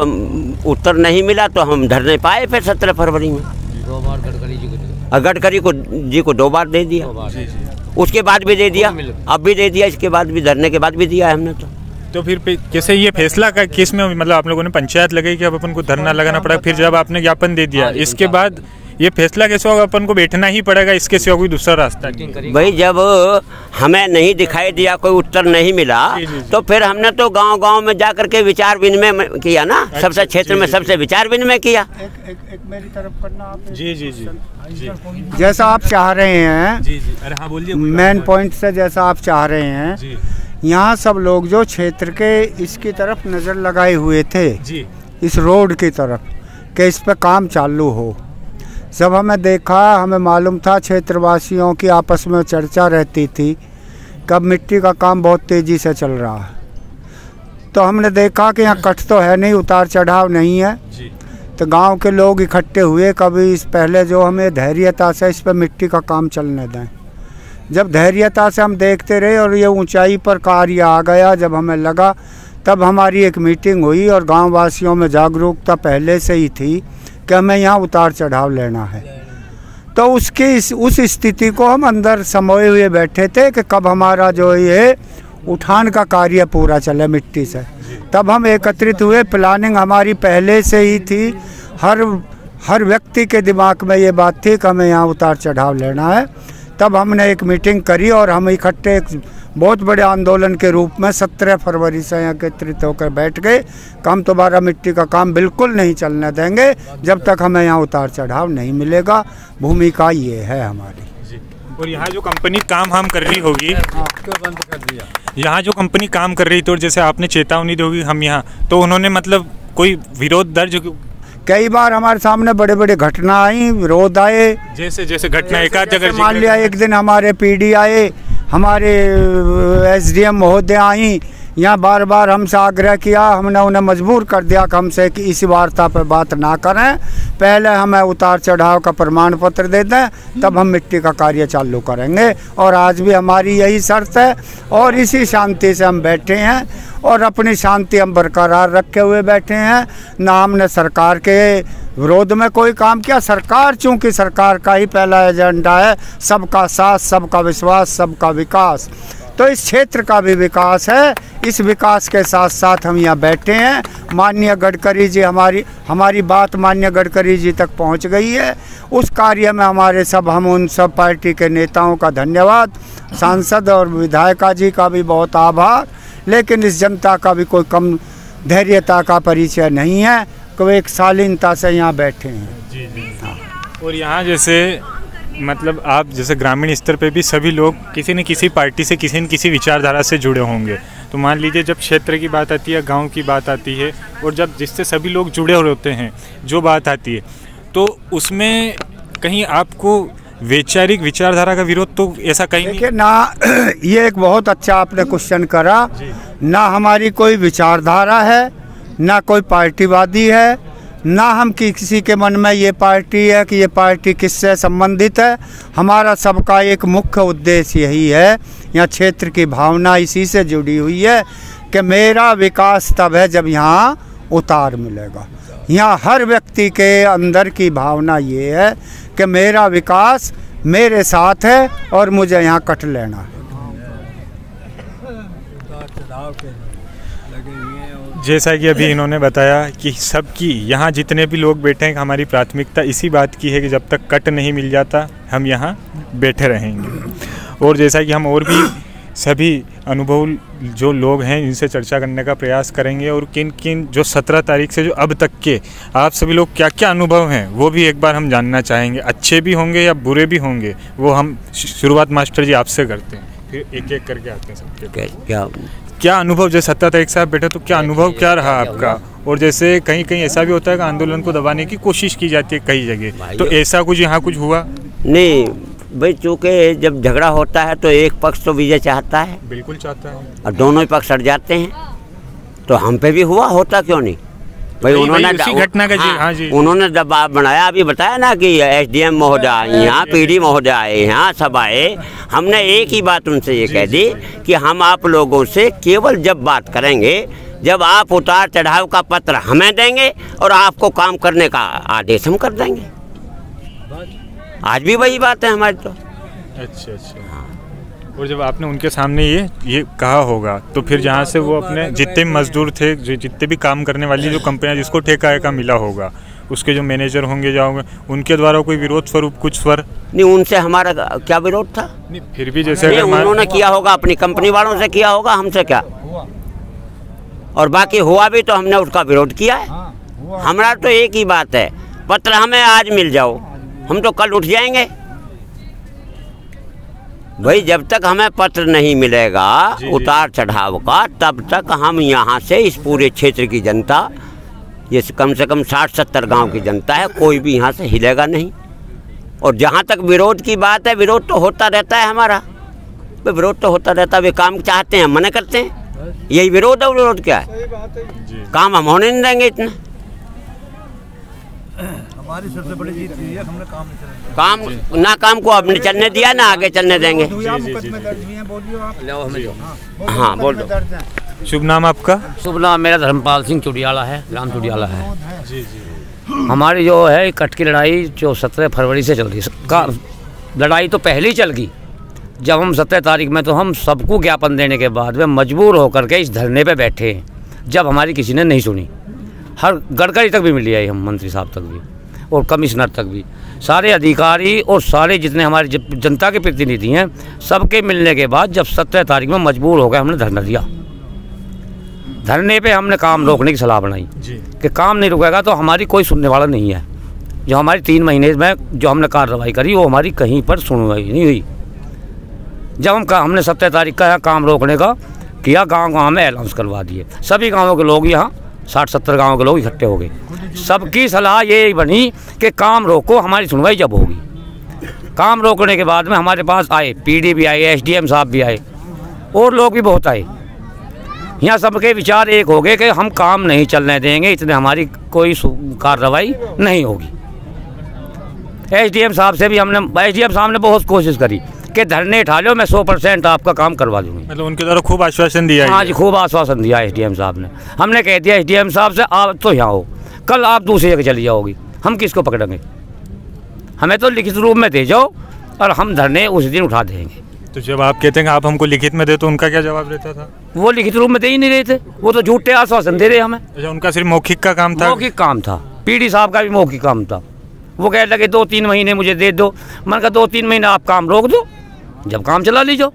उत्तर नहीं मिला तो हम धरने पाए फिर 17 फरवरी में। गडकरी जी को 2 बार दे दिया, उसके बाद भी दे दिया, अब भी दे दिया, इसके बाद भी धरने के बाद भी दिया है हमने। तो फिर कैसे ये फैसला का किस में, मतलब आप लोगों ने पंचायत लगाई कि अब अपन को धरना लगाना पड़ा, फिर जब आपने ज्ञापन दे दिया इसके बाद ये फैसला कैसे होगा, अपन को बैठना ही पड़ेगा, इसके सिवा कोई दूसरा रास्ता नहीं? भाई जब हमें नहीं दिखाई दिया, कोई उत्तर नहीं मिला, तो फिर हमने तो गांव-गांव में जा करके विचार विनिमय किया ना। सबसे क्षेत्र में सबसे विचार विनिमय किया। एक मेरी तरफ करना आप। जी। जैसा आप चाह रहे हैं, अरे हाँ बोलिए। मेन पॉइंट से जैसा आप चाह रहे हैं, यहाँ सब लोग जो क्षेत्र के इसकी तरफ नज़र लगाए हुए थे, इस रोड की तरफ, कि इस पे काम चालू हो। जब हमें देखा, हमें मालूम था, क्षेत्रवासियों की आपस में चर्चा रहती थी, कब मिट्टी का काम बहुत तेज़ी से चल रहा है, तो हमने देखा कि यहाँ कट तो है नहीं, उतार चढ़ाव नहीं है जी। तो गांव के लोग इकट्ठे हुए, कभी इस पहले जो हमें धैर्यता से इस पर मिट्टी का काम चलने दें। जब धैर्यता से हम देखते रहे और ये ऊंचाई पर कार्य आ गया, जब हमें लगा, तब हमारी एक मीटिंग हुई और गांव वासियों में जागरूकता पहले से ही थी कि हमें यहाँ उतार चढ़ाव लेना है। तो उस स्थिति को हम अंदर समोए हुए बैठे थे कि कब हमारा जो ये उठान का कार्य पूरा चले मिट्टी से। तब हम एकत्रित हुए, प्लानिंग हमारी पहले से ही थी, हर व्यक्ति के दिमाग में ये बात थी कि हमें यहाँ उतार चढ़ाव लेना है। तब हमने एक मीटिंग करी और हम इकट्ठे एक बहुत बड़े आंदोलन के रूप में 17 फरवरी से एकत्रित होकर बैठ गए कि हम दोबारा मिट्टी का काम बिल्कुल नहीं चलने देंगे जब तक हमें यहाँ उतार चढ़ाव नहीं मिलेगा। भूमिका ये है हमारी। और यहाँ जो कंपनी काम हम कर रही होगी, बंद कर दिया। यहाँ जो कंपनी काम कर रही थी और जैसे आपने चेतावनी दी होगी हम यहाँ, तो उन्होंने मतलब कोई विरोध दर्ज? कई बार हमारे सामने बड़े बड़े घटना आई, विरोध आए। जैसे घटना एक आध जगह मान लिया एक दिन हमारे पीडी आए, हमारे एसडीएम महोदय आई, यहाँ बार बार हमसे आग्रह किया, हमने उन्हें मजबूर कर दिया कि हमसे कि इसी वार्ता पर बात ना करें, पहले हमें उतार चढ़ाव का प्रमाण पत्र दे दें, तब हम मिट्टी का कार्य चालू करेंगे। और आज भी हमारी यही शर्त है और इसी शांति से हम बैठे हैं और अपनी शांति हम बरकरार रखे हुए बैठे हैं। ना हमने सरकार के विरोध में कोई काम किया। सरकार, चूँकि सरकार का ही पहला एजेंडा है सबका साथ, सबका विश्वास, सबका विकास, तो इस क्षेत्र का भी विकास है। इस विकास के साथ साथ हम यहाँ बैठे हैं। माननीय गडकरी जी, हमारी बात माननीय गडकरी जी तक पहुँच गई है। उस कार्य में हम उन सब पार्टी के नेताओं का धन्यवाद, सांसद और विधायिका जी का भी बहुत आभार। लेकिन इस जनता का भी कोई कम धैर्यता का परिचय नहीं है, कोई एक शालीनता से यहाँ बैठे हैं। जी जी। हाँ। और यहाँ जैसे मतलब आप जैसे ग्रामीण स्तर पे भी सभी लोग किसी न किसी पार्टी से, किसी न किसी विचारधारा से जुड़े होंगे। तो मान लीजिए जब क्षेत्र की बात आती है, गांव की बात आती है और जब जिससे सभी लोग जुड़े होते हैं जो बात आती है, तो उसमें कहीं आपको वैचारिक विचारधारा का विरोध तो ऐसा कहीं नहीं? ना, ये एक बहुत अच्छा आपने क्वेश्चन करा। ना हमारी कोई विचारधारा है, ना कोई पार्टीवादी है, ना हम किसी के मन में ये पार्टी है कि ये पार्टी किससे संबंधित है। हमारा सबका एक मुख्य उद्देश्य यही है, यहाँ क्षेत्र की भावना इसी से जुड़ी हुई है कि मेरा विकास तब है जब यहाँ उतार मिलेगा। यहाँ हर व्यक्ति के अंदर की भावना ये है कि मेरा विकास मेरे साथ है और मुझे यहाँ कट लेना है। जैसा कि अभी इन्होंने बताया कि सबकी यहाँ जितने भी लोग बैठे हैं, हमारी प्राथमिकता इसी बात की है कि जब तक कट नहीं मिल जाता हम यहाँ बैठे रहेंगे। और जैसा कि हम और भी सभी अनुभव जो लोग हैं इनसे चर्चा करने का प्रयास करेंगे और किन किन जो 17 तारीख से जो अब तक के आप सभी लोग क्या क्या अनुभव हैं वो भी एक बार हम जानना चाहेंगे। अच्छे भी होंगे या बुरे भी होंगे, वो हम शुरुआत मास्टर जी आपसे करते हैं, फिर एक एक करके आते हैं सबके। क्या अनुभव, जैसे 17 तारीख से आप बैठे तो क्या अनुभव क्या रहा आपका? और जैसे कहीं कहीं ऐसा भी होता है कि आंदोलन को दबाने की कोशिश की जाती है कई जगह, तो ऐसा कुछ यहाँ कुछ हुआ? नहीं भाई, चूँकि जब झगड़ा होता है तो एक पक्ष तो विजय चाहता है, बिल्कुल चाहता है, और दोनों ही पक्ष अड़ जाते हैं। तो हम पे भी हुआ, होता क्यों नहीं भाई? उन्होंने घटना का हाँ जी, उन्होंने दबाव बनाया। अभी बताया ना कि एसडीएम महोदय आए यहाँ, पीडी महोदय आए यहाँ, सब आए। हमने एक ही बात उनसे ये कह दी कि हम आप लोगों से केवल जब बात करेंगे जब आप उतार चढ़ाव का पत्र हमें देंगे और आपको काम करने का आदेश हम कर देंगे। आज भी वही बात है हमारी। तो अच्छा अच्छा। और जब आपने उनके सामने ये कहा होगा तो फिर जहाँ से वो अपने जितने मजदूर थे, जितने भी काम करने वाली जो कंपनियाँ जिसको ठेका का मिला होगा, उसके जो मैनेजर होंगे जाओगे, उनके द्वारा कोई विरोध स्वरूप कुछ स्वर नहीं? उनसे हमारा क्या विरोध था? नहीं, फिर भी जैसे उन्होंने किया होगा अपनी कंपनी वालों से किया होगा, हमसे क्या। और बाकी हुआ भी तो हमने उसका विरोध किया है। हमारा तो एक ही बात है, पत्र हमें आज मिल जाओ, हम तो कल उठ जाएंगे भाई। जब तक हमें पत्र नहीं मिलेगा उतार चढ़ाव का, तब तक हम यहाँ से इस पूरे क्षेत्र की जनता, ये कम से कम 60-70 गांव की जनता है, कोई भी यहाँ से हिलेगा नहीं। और जहाँ तक विरोध की बात है, विरोध तो होता रहता है हमारा, विरोध तो होता रहता है। वे काम चाहते हैं, मना करते हैं, यही विरोध है। विरोध क्या है? काम हम होने नहीं देंगे इतना। हमारी सबसे बड़ी जीत है हमने काम को आपने चलने दिया ना, आगे चलने देंगे। हाँ बोल दो। शुभ नाम आपका? शुभ नाम मेरा धर्मपाल सिंह चुडियाला है, ग्राम चुडियाला है। हमारी जो है कट की लड़ाई जो 17 फरवरी से चल रही है। लड़ाई तो पहले ही चल गई। जब हम 17 तारीख में तो हम सबको ज्ञापन देने के बाद में मजबूर होकर के इस धरने पे बैठे हैं, जब हमारी किसी ने नहीं सुनी। हर गडकरी तक भी मिली आई, हम मंत्री साहब तक भी और कमिश्नर तक भी, सारे अधिकारी और सारे जितने हमारे जनता के प्रतिनिधि हैं, सबके मिलने के बाद जब 17 तारीख में मजबूर हो गए, हमने धरना दिया। धरने पे हमने काम रोकने की सलाह बनाई कि काम नहीं रुकेगा तो हमारी कोई सुनने वाला नहीं है। जो हमारी 3 महीने में जो हमने कार्रवाई करी वो हमारी कहीं पर सुनवाई नहीं हुई। जब हमने 17 तारीख का यहाँ काम रोकने का किया, गांव में ऐलान करवा दिए। सभी गाँवों के लोग यहाँ 60-70 गाँव के लोग इकट्ठे हो गए। सबकी सलाह ये बनी कि काम रोको, हमारी सुनवाई जब होगी। काम रोकने के बाद में हमारे पास आए पीडी भी आए, एसडीएम साहब भी आए और लोग भी बहुत आए। यहाँ सबके विचार एक हो गए कि हम काम नहीं चलने देंगे, इतने हमारी कोई कार्रवाई नहीं होगी। एसडीएम साहब से भी एसडीएम साहब ने बहुत कोशिश करी कि धरने उठा लो, मैं 100% आपका काम करवा दूँगी। मतलब उनके द्वारा खूब आश्वासन दिया? हाँ जी, खूब आश्वासन दिया एसडीएम साहब ने। हमने कह दिया एसडीएम साहब से आप तो यहाँ हो, कल आप दूसरी जगह चली जाओगी, हम किसको पकड़ेंगे? हमें तो लिखित रूप में दे जाओ और हम धरने उस दिन उठा देंगे। तो जब आप कहते हैं आप हमको लिखित में दे, तो उनका क्या जवाब रहता था? वो लिखित रूप में दे ही नहीं रहे थे, वो तो झूठे आश्वासन दे रहे हमें। अच्छा, उनका सिर्फ मौखिक का काम था? मौखिक काम था। पीडी साहब का भी मौखिक काम था। वो कह लगे 2-3 महीने मुझे दे दो। मैंने कहा 2-3 महीने आप काम रोक दो, जब काम चला लीजिए,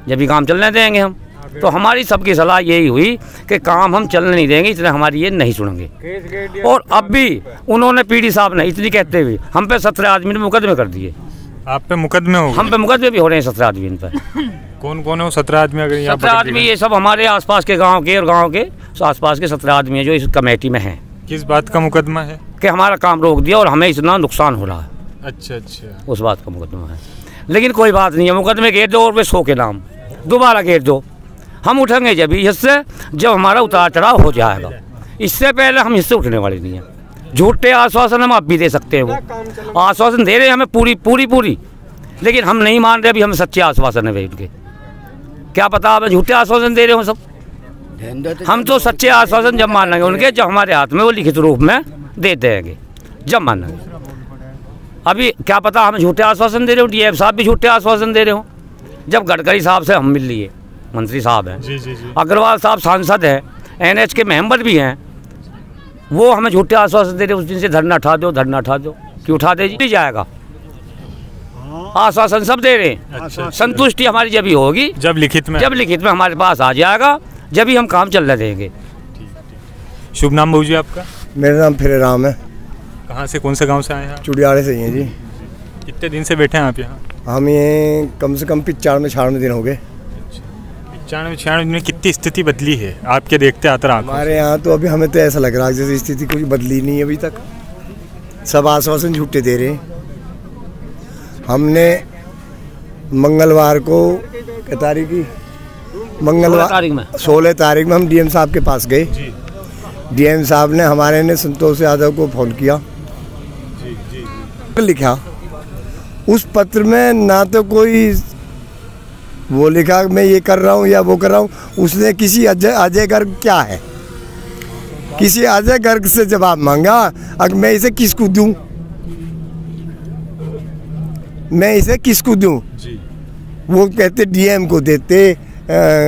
जब भी काम चलने देंगे हम। तो हमारी सबकी सलाह यही हुई कि काम हम चलने नहीं देंगे, इसलिए हमारी ये नहीं सुनेंगे। और अब भी उन्होंने पीडी साहब ने इतनी कहते हुए हम पे 17 आदमी ने मुकदमे कर दिए। आप पे मुकदमे हो? हम पे मुकदमे भी हो रहे हैं 17 आदमी पे। कौन कौन है वो 17 आदमी? अगर 17 आदमी ये सब हमारे आसपास के गांव के और गांव के आसपास के 17 आदमी हैं जो इस कमेटी में हैं। किस बात का मुकदमा है? कि हमारा काम रोक दिया और हमें इतना नुकसान हो रहा है। अच्छा अच्छा, उस बात का मुकदमा है। लेकिन कोई बात नहीं है, मुकदमे घेर दो और वे 100 के नाम दोबारा घेर दो। हम उठेंगे जब इससे, जब हमारा उतार चढ़ाव हो जाएगा। इससे पहले हम इससे उठने वाले नहीं हैं। झूठे आश्वासन हम आप भी दे सकते हैं, वो आश्वासन दे रहे हैं हमें पूरी, लेकिन हम नहीं मान रहे। अभी हमें सच्चे आश्वासन है बैठ के, क्या पता हमें झूठे आश्वासन दे रहे हो सब। हम तो सच्चे आश्वासन जब मान लेंगे उनके, जब हमारे हाथ में वो लिखित रूप में दे देंगे, जब मान लेंगे। अभी क्या पता हमें झूठे आश्वासन दे रहे हो, डीएम साहब भी झूठे आश्वासन दे रहे हो। जब गडकरी साहब से हम मिल लिए, मंत्री साहब हैं, अग्रवाल साहब सांसद हैं, एनएच के मेंबर भी हैं, वो हमें झूठे आश्वासन दे रहे। उस दिन से धरना उठा दो, धरना उठा दो, क्यों उठा दे जी जाएगा। आश्वासन सब दे रहे हैं। अच्छा, संतुष्टि हमारी जब ही होगी, जब लिखित में हमारे पास आ जाएगा, जब ही हम काम चलने देंगे। शुभ नाम बहू जी आपका? मेरा नाम फिर राम है। कहाँ से, कौन से गांव से आए हैं? चुडियाले से ही हैं जी। कितने दिन से बैठे हैं आप यहाँ? हम ये कम से कम 95-96 दिन हो गए। 95-96 दिन में कितनी स्थिति बदली है आपके देखते आते? हमारे यहाँ तो अभी हमें तो ऐसा लग रहा है जैसे स्थिति कोई बदली नहीं है अभी तक। सब आश्वासन झूठे दे रहे हैं। हमने मंगलवार को क्या तारीख की, मंगलवार 16 तारीख में हम डीएम साहब के पास गए। डीएम साहब ने हमारे ने संतोष यादव को फ़ोन किया, लिखा उस पत्र में ना तो कोई वो लिखा मैं ये कर रहा हूँ या वो कर रहा हूँ। उसने किसी अजय गर्ग क्या है, किसी अजय गर्ग से जवाब मांगा। अब मैं इसे किसको दूं, मैं इसे किसको दूं? वो कहते डीएम को देते,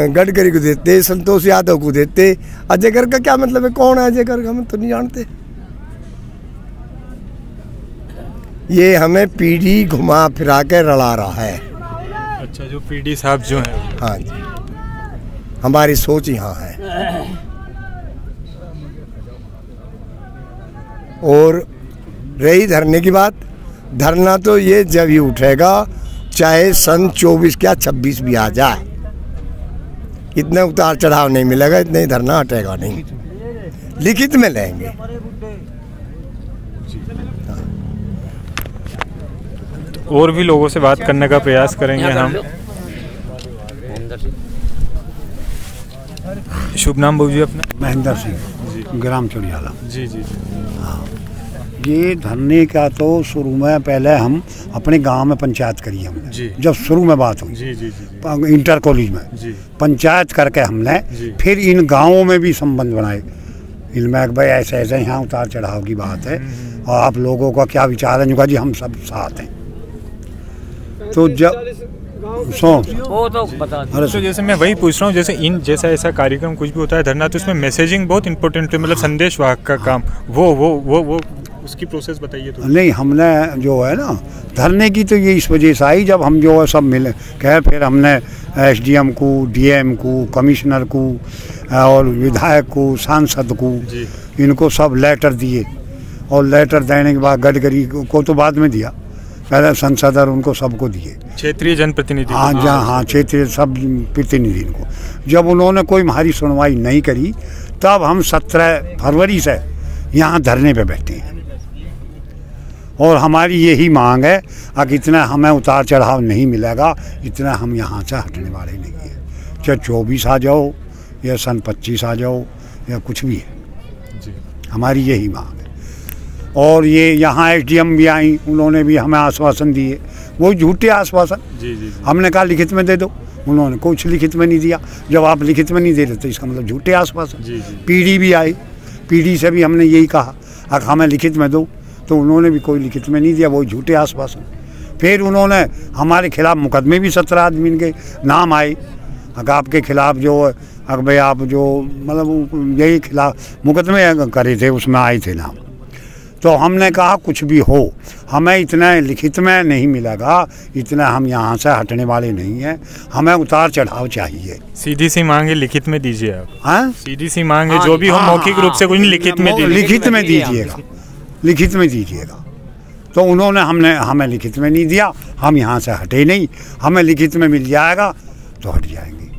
गडकरी को देते, संतोष यादव को देते। अजय गर्ग का क्या मतलब है? कौन है अजय गर्ग? हम तो नहीं जानते। ये हमें पीढ़ी घुमा फिरा के रला रहा है। अच्छा, जो पीडी साहब जो हैं? हाँ जी, हमारी सोच यहाँ है। और रही धरने की बात, धरना तो ये जब ही उठेगा, चाहे सन 24 क्या 26 भी आ जाए, इतना उतार चढ़ाव नहीं मिलेगा, इतना ही धरना हटेगा नहीं। लिखित में लेंगे। और भी लोगों से बात करने का प्रयास करेंगे हम। शुभ नाम बाबू जी अपना? महेंद्र सिंह, ग्राम चौड़ियाला। जी जी जी। हाँ, ये धरने का तो शुरू में पहले हम अपने गांव में पंचायत करी हमने जी। जब शुरू में बात हुई जी जी जी। इंटर कॉलेज में जी। पंचायत करके हमने फिर इन गांवों में भी संबंध बनाए इनमें भाई ऐसे ऐसे यहाँ उतार चढ़ाव की बात है और आप लोगों का क्या विचार है? जो जी हम सब साथ हैं। तो जब वो तो बता तो जैसे मैं वही पूछ रहा हूँ, जैसे इन जैसा ऐसा कार्यक्रम कुछ भी होता है धरना, तो उसमें मैसेजिंग बहुत इंपॉर्टेंट है, मतलब संदेश वाहक का काम, वो उसकी प्रोसेस बताइए तो। नहीं, हमने जो है ना धरने की तो ये इस वजह से आई, जब हम जो है सब मिले कहे, फिर हमने एसडीएम को, डीएम को, कमिश्नर को और विधायक को, सांसद को, इनको सब लेटर दिए और लेटर देने के बाद गडकरी को तो बाद में दिया, पहले संसद और उनको सबको दिए, क्षेत्रीय जनप्रतिनिधि। हाँ जहाँ हाँ क्षेत्रीय सब प्रतिनिधि को। जब उन्होंने कोई हमारी सुनवाई नहीं करी तब हम 17 फरवरी से यहाँ धरने पे बैठे हैं और हमारी यही मांग है कि इतना हमें उतार चढ़ाव नहीं मिलेगा, इतना हम यहाँ से हटने वाले नहीं हैं, चाहे 24 आ जाओ या सन 25 आ जाओ या कुछ भी है जी। हमारी यही मांग है। और ये यहाँ एसडीएम भी आई, उन्होंने भी हमें आश्वासन दिए, वो झूठे आश्वासन। जी जी। हमने कहा लिखित में दे दो, उन्होंने कुछ लिखित में नहीं दिया। जब आप लिखित में नहीं दे रहे तो इसका मतलब झूठे आश्वासन। पीडी भी आई, पीडी से भी हमने यही कहा अगर हमें लिखित में दो, तो उन्होंने भी कोई लिखित में नहीं दिया, वो झूठे आश्वासन। फिर उन्होंने हमारे खिलाफ मुकदमे भी 17 आदमी के नाम आए, अगर आपके खिलाफ जो अगर भाई आप जो मतलब यही खिलाफ मुकदमे करे थे उसमें आए थे नाम। तो हमने कहा कुछ भी हो, हमें इतना लिखित में नहीं मिलेगा, इतना हम यहाँ से हटने वाले नहीं हैं, हमें उतार चढ़ाव चाहिए। सीधी सी मांगे लिखित में दीजिए आप। हाँ, सीधी सी मांगे जो भी हो मौखिक रूप से कुछ लिखित में दीजिए। लिखित में दीजिएगा, लिखित में दीजिएगा। तो उन्होंने हमें लिखित में नहीं दिया, हम यहाँ से हटे नहीं, हमें लिखित में मिल जाएगा तो हट जाएंगे।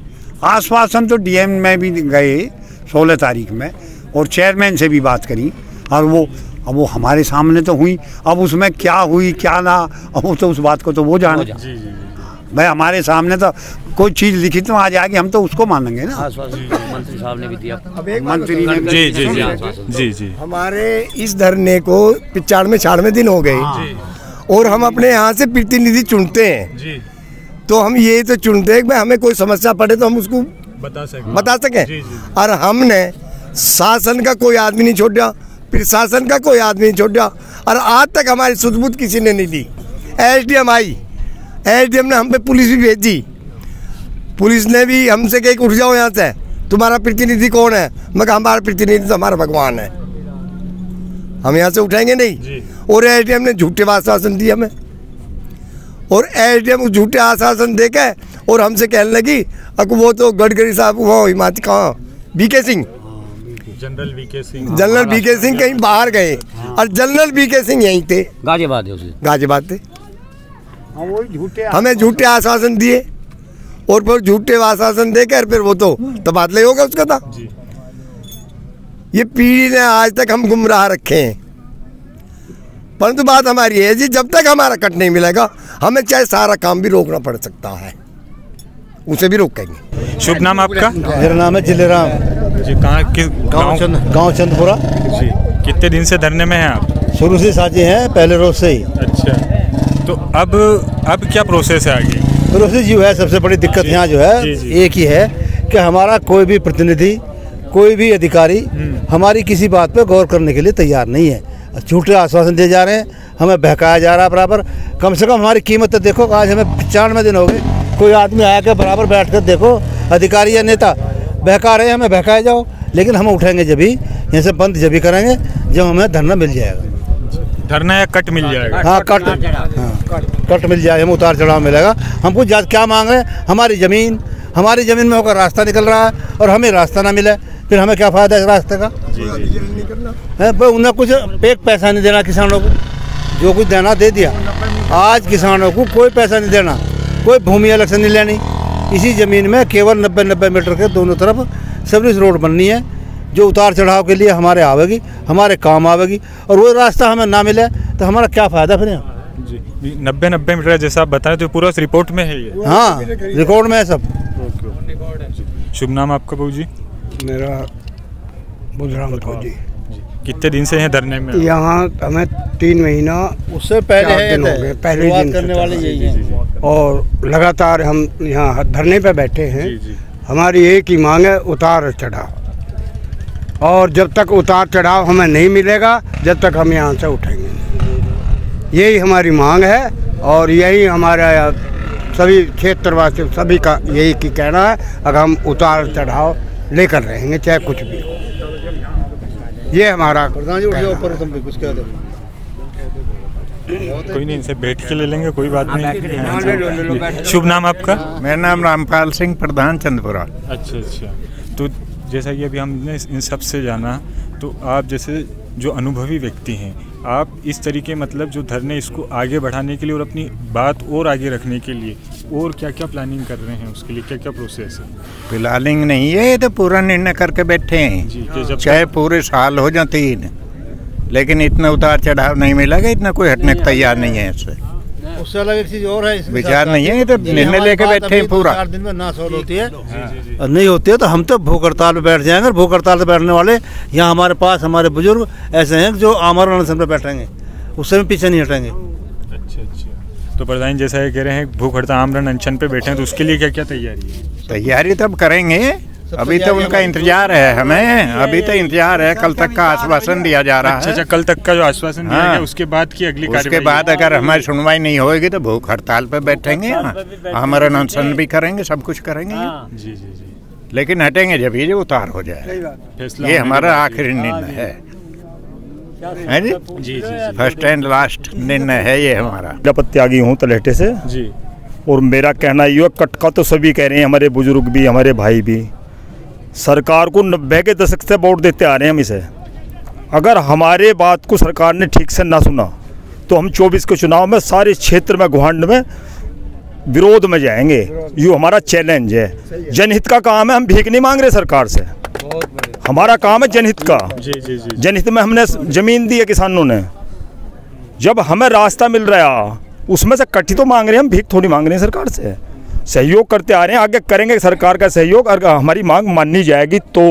आश्वासन तो डीएम में भी गए 16 तारीख में और चेयरमैन से भी बात करी और अब वो हमारे सामने तो हुई, अब उसमें क्या हुई क्या ना, अब वो तो उस बात को तो वो जाने। भाई हमारे सामने तो कोई चीज़ लिखित में आ जाएगी, हम तो उसको मानेंगे ना। मंत्री साहब ने भी दिया, मंत्री ने जी जी जी जी जी। हमारे इस धरने को 95-96 दिन हो गए और हम अपने यहाँ से प्रतिनिधि चुनते हैं, तो हम ये तो चुनते हैं कि हमें कोई समस्या पड़े तो हम उसको बता सकें। और हमने शासन का कोई आदमी नहीं छोड़ा, प्रशासन का कोई आदमी नहीं छोड़ा और आज तक हमारी सुध-बुध किसी ने नहीं दी। एसडीएम आई, एसडीएम ने हम पे पुलिस भी भेजी, पुलिस ने भी हमसे कही उठ जाओ यहाँ से, तुम्हारा प्रतिनिधि कौन है? मैं कहा हमारा प्रतिनिधि तो हमारा भगवान है, हम यहाँ से उठाएंगे नहीं। और एसडीएम ने झूठे आश्वासन दिए हमें, और एसडीएम उस झूठे आश्वासन दे के और हमसे कहने लगी अब वो तो गडकरी साहब वो हिमाचल कहाँ BK Singh, general BK Singh कहीं बाहर गए और जनरल बीके सिंह यहीं थे, गाजियाबाद थे। हमें झूठे आश्वासन दिए और फिर झूठे आश्वासन देकर फिर वो तो तबादला होगा उसका था। ये पीढ़ी ने आज तक हम गुमराह रखे हैं, परंतु बात हमारी है जी जब तक हमारा कट नहीं मिलेगा हमें चाहे सारा काम भी रोकना पड़ सकता है, उसे भी रोकेंगे। शुभ नाम आपका? मेरा नाम है जिलेराम जी। कहाँ गाँव चंदपुरा जी। कितने दिन से धरने में हैं आप? शुरू से साझी हैं, पहले रोज से ही। अच्छा, तो अब क्या प्रोसेस है आगे? प्रोसेस जो है सबसे बड़ी दिक्कत यहाँ जो है एक ही है कि हमारा कोई भी प्रतिनिधि, कोई भी अधिकारी हमारी किसी बात पे गौर करने के लिए तैयार नहीं है, झूठे आश्वासन दिए जा रहे हैं, हमें बहकाया जा रहा है बराबर। कम से कम हमारी कीमत तो देखो, आज हमें 95 दिन हो गए, कोई आदमी आया के बराबर बैठ कर देखो, अधिकारी या नेता बहका रहे हैं, हमें बहकाए जाओ, लेकिन हम उठेंगे जब भी यहाँ से बंद जब भी करेंगे जब हमें धरना मिल जाएगा, धरना या कट मिल जाएगा। हाँ कट मिल जाएगा, हमें उतार चढ़ाव मिलेगा। हम कुछ क्या मांग रहे हैं? हमारी ज़मीन में होकर रास्ता निकल रहा है और हमें रास्ता ना मिले, फिर हमें क्या फ़ायदा है रास्ते का? उन्हें कुछ एक पैसा नहीं देना किसानों को, जो कुछ देना दे दिया। आज किसानों को कोई पैसा नहीं देना, कोई भूमि अलग से नहीं लेनी, इसी ज़मीन में केवल 90 मीटर के दोनों तरफ सर्विस रोड बननी है, जो उतार चढ़ाव के लिए हमारे आवेगी, हमारे काम आवेगी, और वो रास्ता हमें ना मिले तो हमारा क्या फ़ायदा फिर? जी 90 मीटर जैसा आप बताएं तो पूरा रिपोर्ट में है ये? हाँ रिकॉर्ड में है सब। शुभ नाम आपका बाबू जी? मेरा बुधराम फौजी। कितने दिन से हैं धरने में? यहाँ हमें 3 महीना उससे पहले दिन हो गए, पहले दिन करने वाले यही हैं। और लगातार हम यहाँ धरने पे बैठे हैं। हमारी एक ही मांग है, उतार चढ़ाव। और जब तक उतार चढ़ाव हमें नहीं मिलेगा, जब तक हम यहाँ से उठेंगे। यही हमारी मांग है और यही हमारा सभी क्षेत्रवासी सभी का यही की कहना है। अगर हम उतार चढ़ाव लेकर रहेंगे चाहे कुछ भी हो, ये हमारा प्रधान जी। ऊपर तुम भी कुछ कह दो। कोई नहीं, इनसे बैठ के ले लेंगे, कोई बात नहीं। शुभ नाम आपका? मेरा नाम रामपाल सिंह, प्रधान चंदपुरा। अच्छा अच्छा। तो जैसा कि अभी हमने इन सब से जाना, तो आप जैसे जो अनुभवी व्यक्ति हैं, आप इस तरीके मतलब जो धरने इसको आगे बढ़ाने के लिए और अपनी बात और आगे रखने के लिए और क्या क्या प्लानिंग कर रहे हैं, उसके लिए क्या क्या प्रोसेस है? प्लानिंग नहीं है, ये तो पूरा निर्णय करके बैठे हैं। चाहे पूरे साल हो जाते ही, लेकिन इतना उतार चढ़ाव नहीं मिलेगा, इतना कोई हटने को तैयार नहीं है इससे। उससे अलग एक चीज और है, विचार नहीं है, ये तो निर्णय लेके बैठे हैं पूरा। 4 दिन में ना सॉल्व होती है और नहीं होती है तो हम तो भूख हड़ताल पे बैठ जाएंगे। और भूख हड़ताल पे बैठने वाले यहाँ हमारे पास हमारे बुजुर्ग ऐसे हैं जो आमरण अनशन पे बैठेंगे, उससे भी पीछे नहीं हटेंगे। अच्छा अच्छा। तो प्रधान जैसा ये कह रहे हैं भूख हड़ताल आमरण अनशन पे बैठे हैं, तो उसके लिए क्या क्या तैयारी है? तैयारी तब करेंगे, अभी तो उनका इंतजार है हमें, अभी तो इंतजार है। कल तक का आश्वासन दिया जा रहा है। अच्छा, कल तक का जो आश्वासन दिया गया, उसके बाद की अगली उसके बाद अगर हमारी सुनवाई नहीं होगी तो भूख हड़ताल पे बैठेंगे, हमारा अनशन भी करेंगे, सब कुछ करेंगे। जी जी जी। लेकिन हटेंगे जब ये उतार हो जाए, ये हमारा आखिरी निर्णय है जी। जी जी, फर्स्ट एंड लास्ट निर्णय है ये हमारा। त्यागी हूँ तलहटे से जी। और मेरा कहना ये कटका तो सभी कह रहे हैं, हमारे बुजुर्ग भी, हमारे भाई भी। सरकार को 90 के दशक से वोट देते आ रहे हैं हम इसे। अगर हमारे बात को सरकार ने ठीक से ना सुना तो हम 24 के चुनाव में सारे क्षेत्र में गुहांड में विरोध में जाएंगे। ये हमारा चैलेंज है। जनहित का काम है, हम भीख नहीं मांग रहे सरकार से। हमारा काम है जनहित का। जी जी जी। जनहित में हमने जमीन दी है किसानों ने, जब हमें रास्ता मिल रहा उसमें से कट्टी तो मांग रहे हैं, हम भीख थोड़ी मांग रहे हैं सरकार से। सहयोग करते आ रहे हैं, आगे करेंगे सरकार का सहयोग। अगर हमारी मांग माननी जाएगी तो,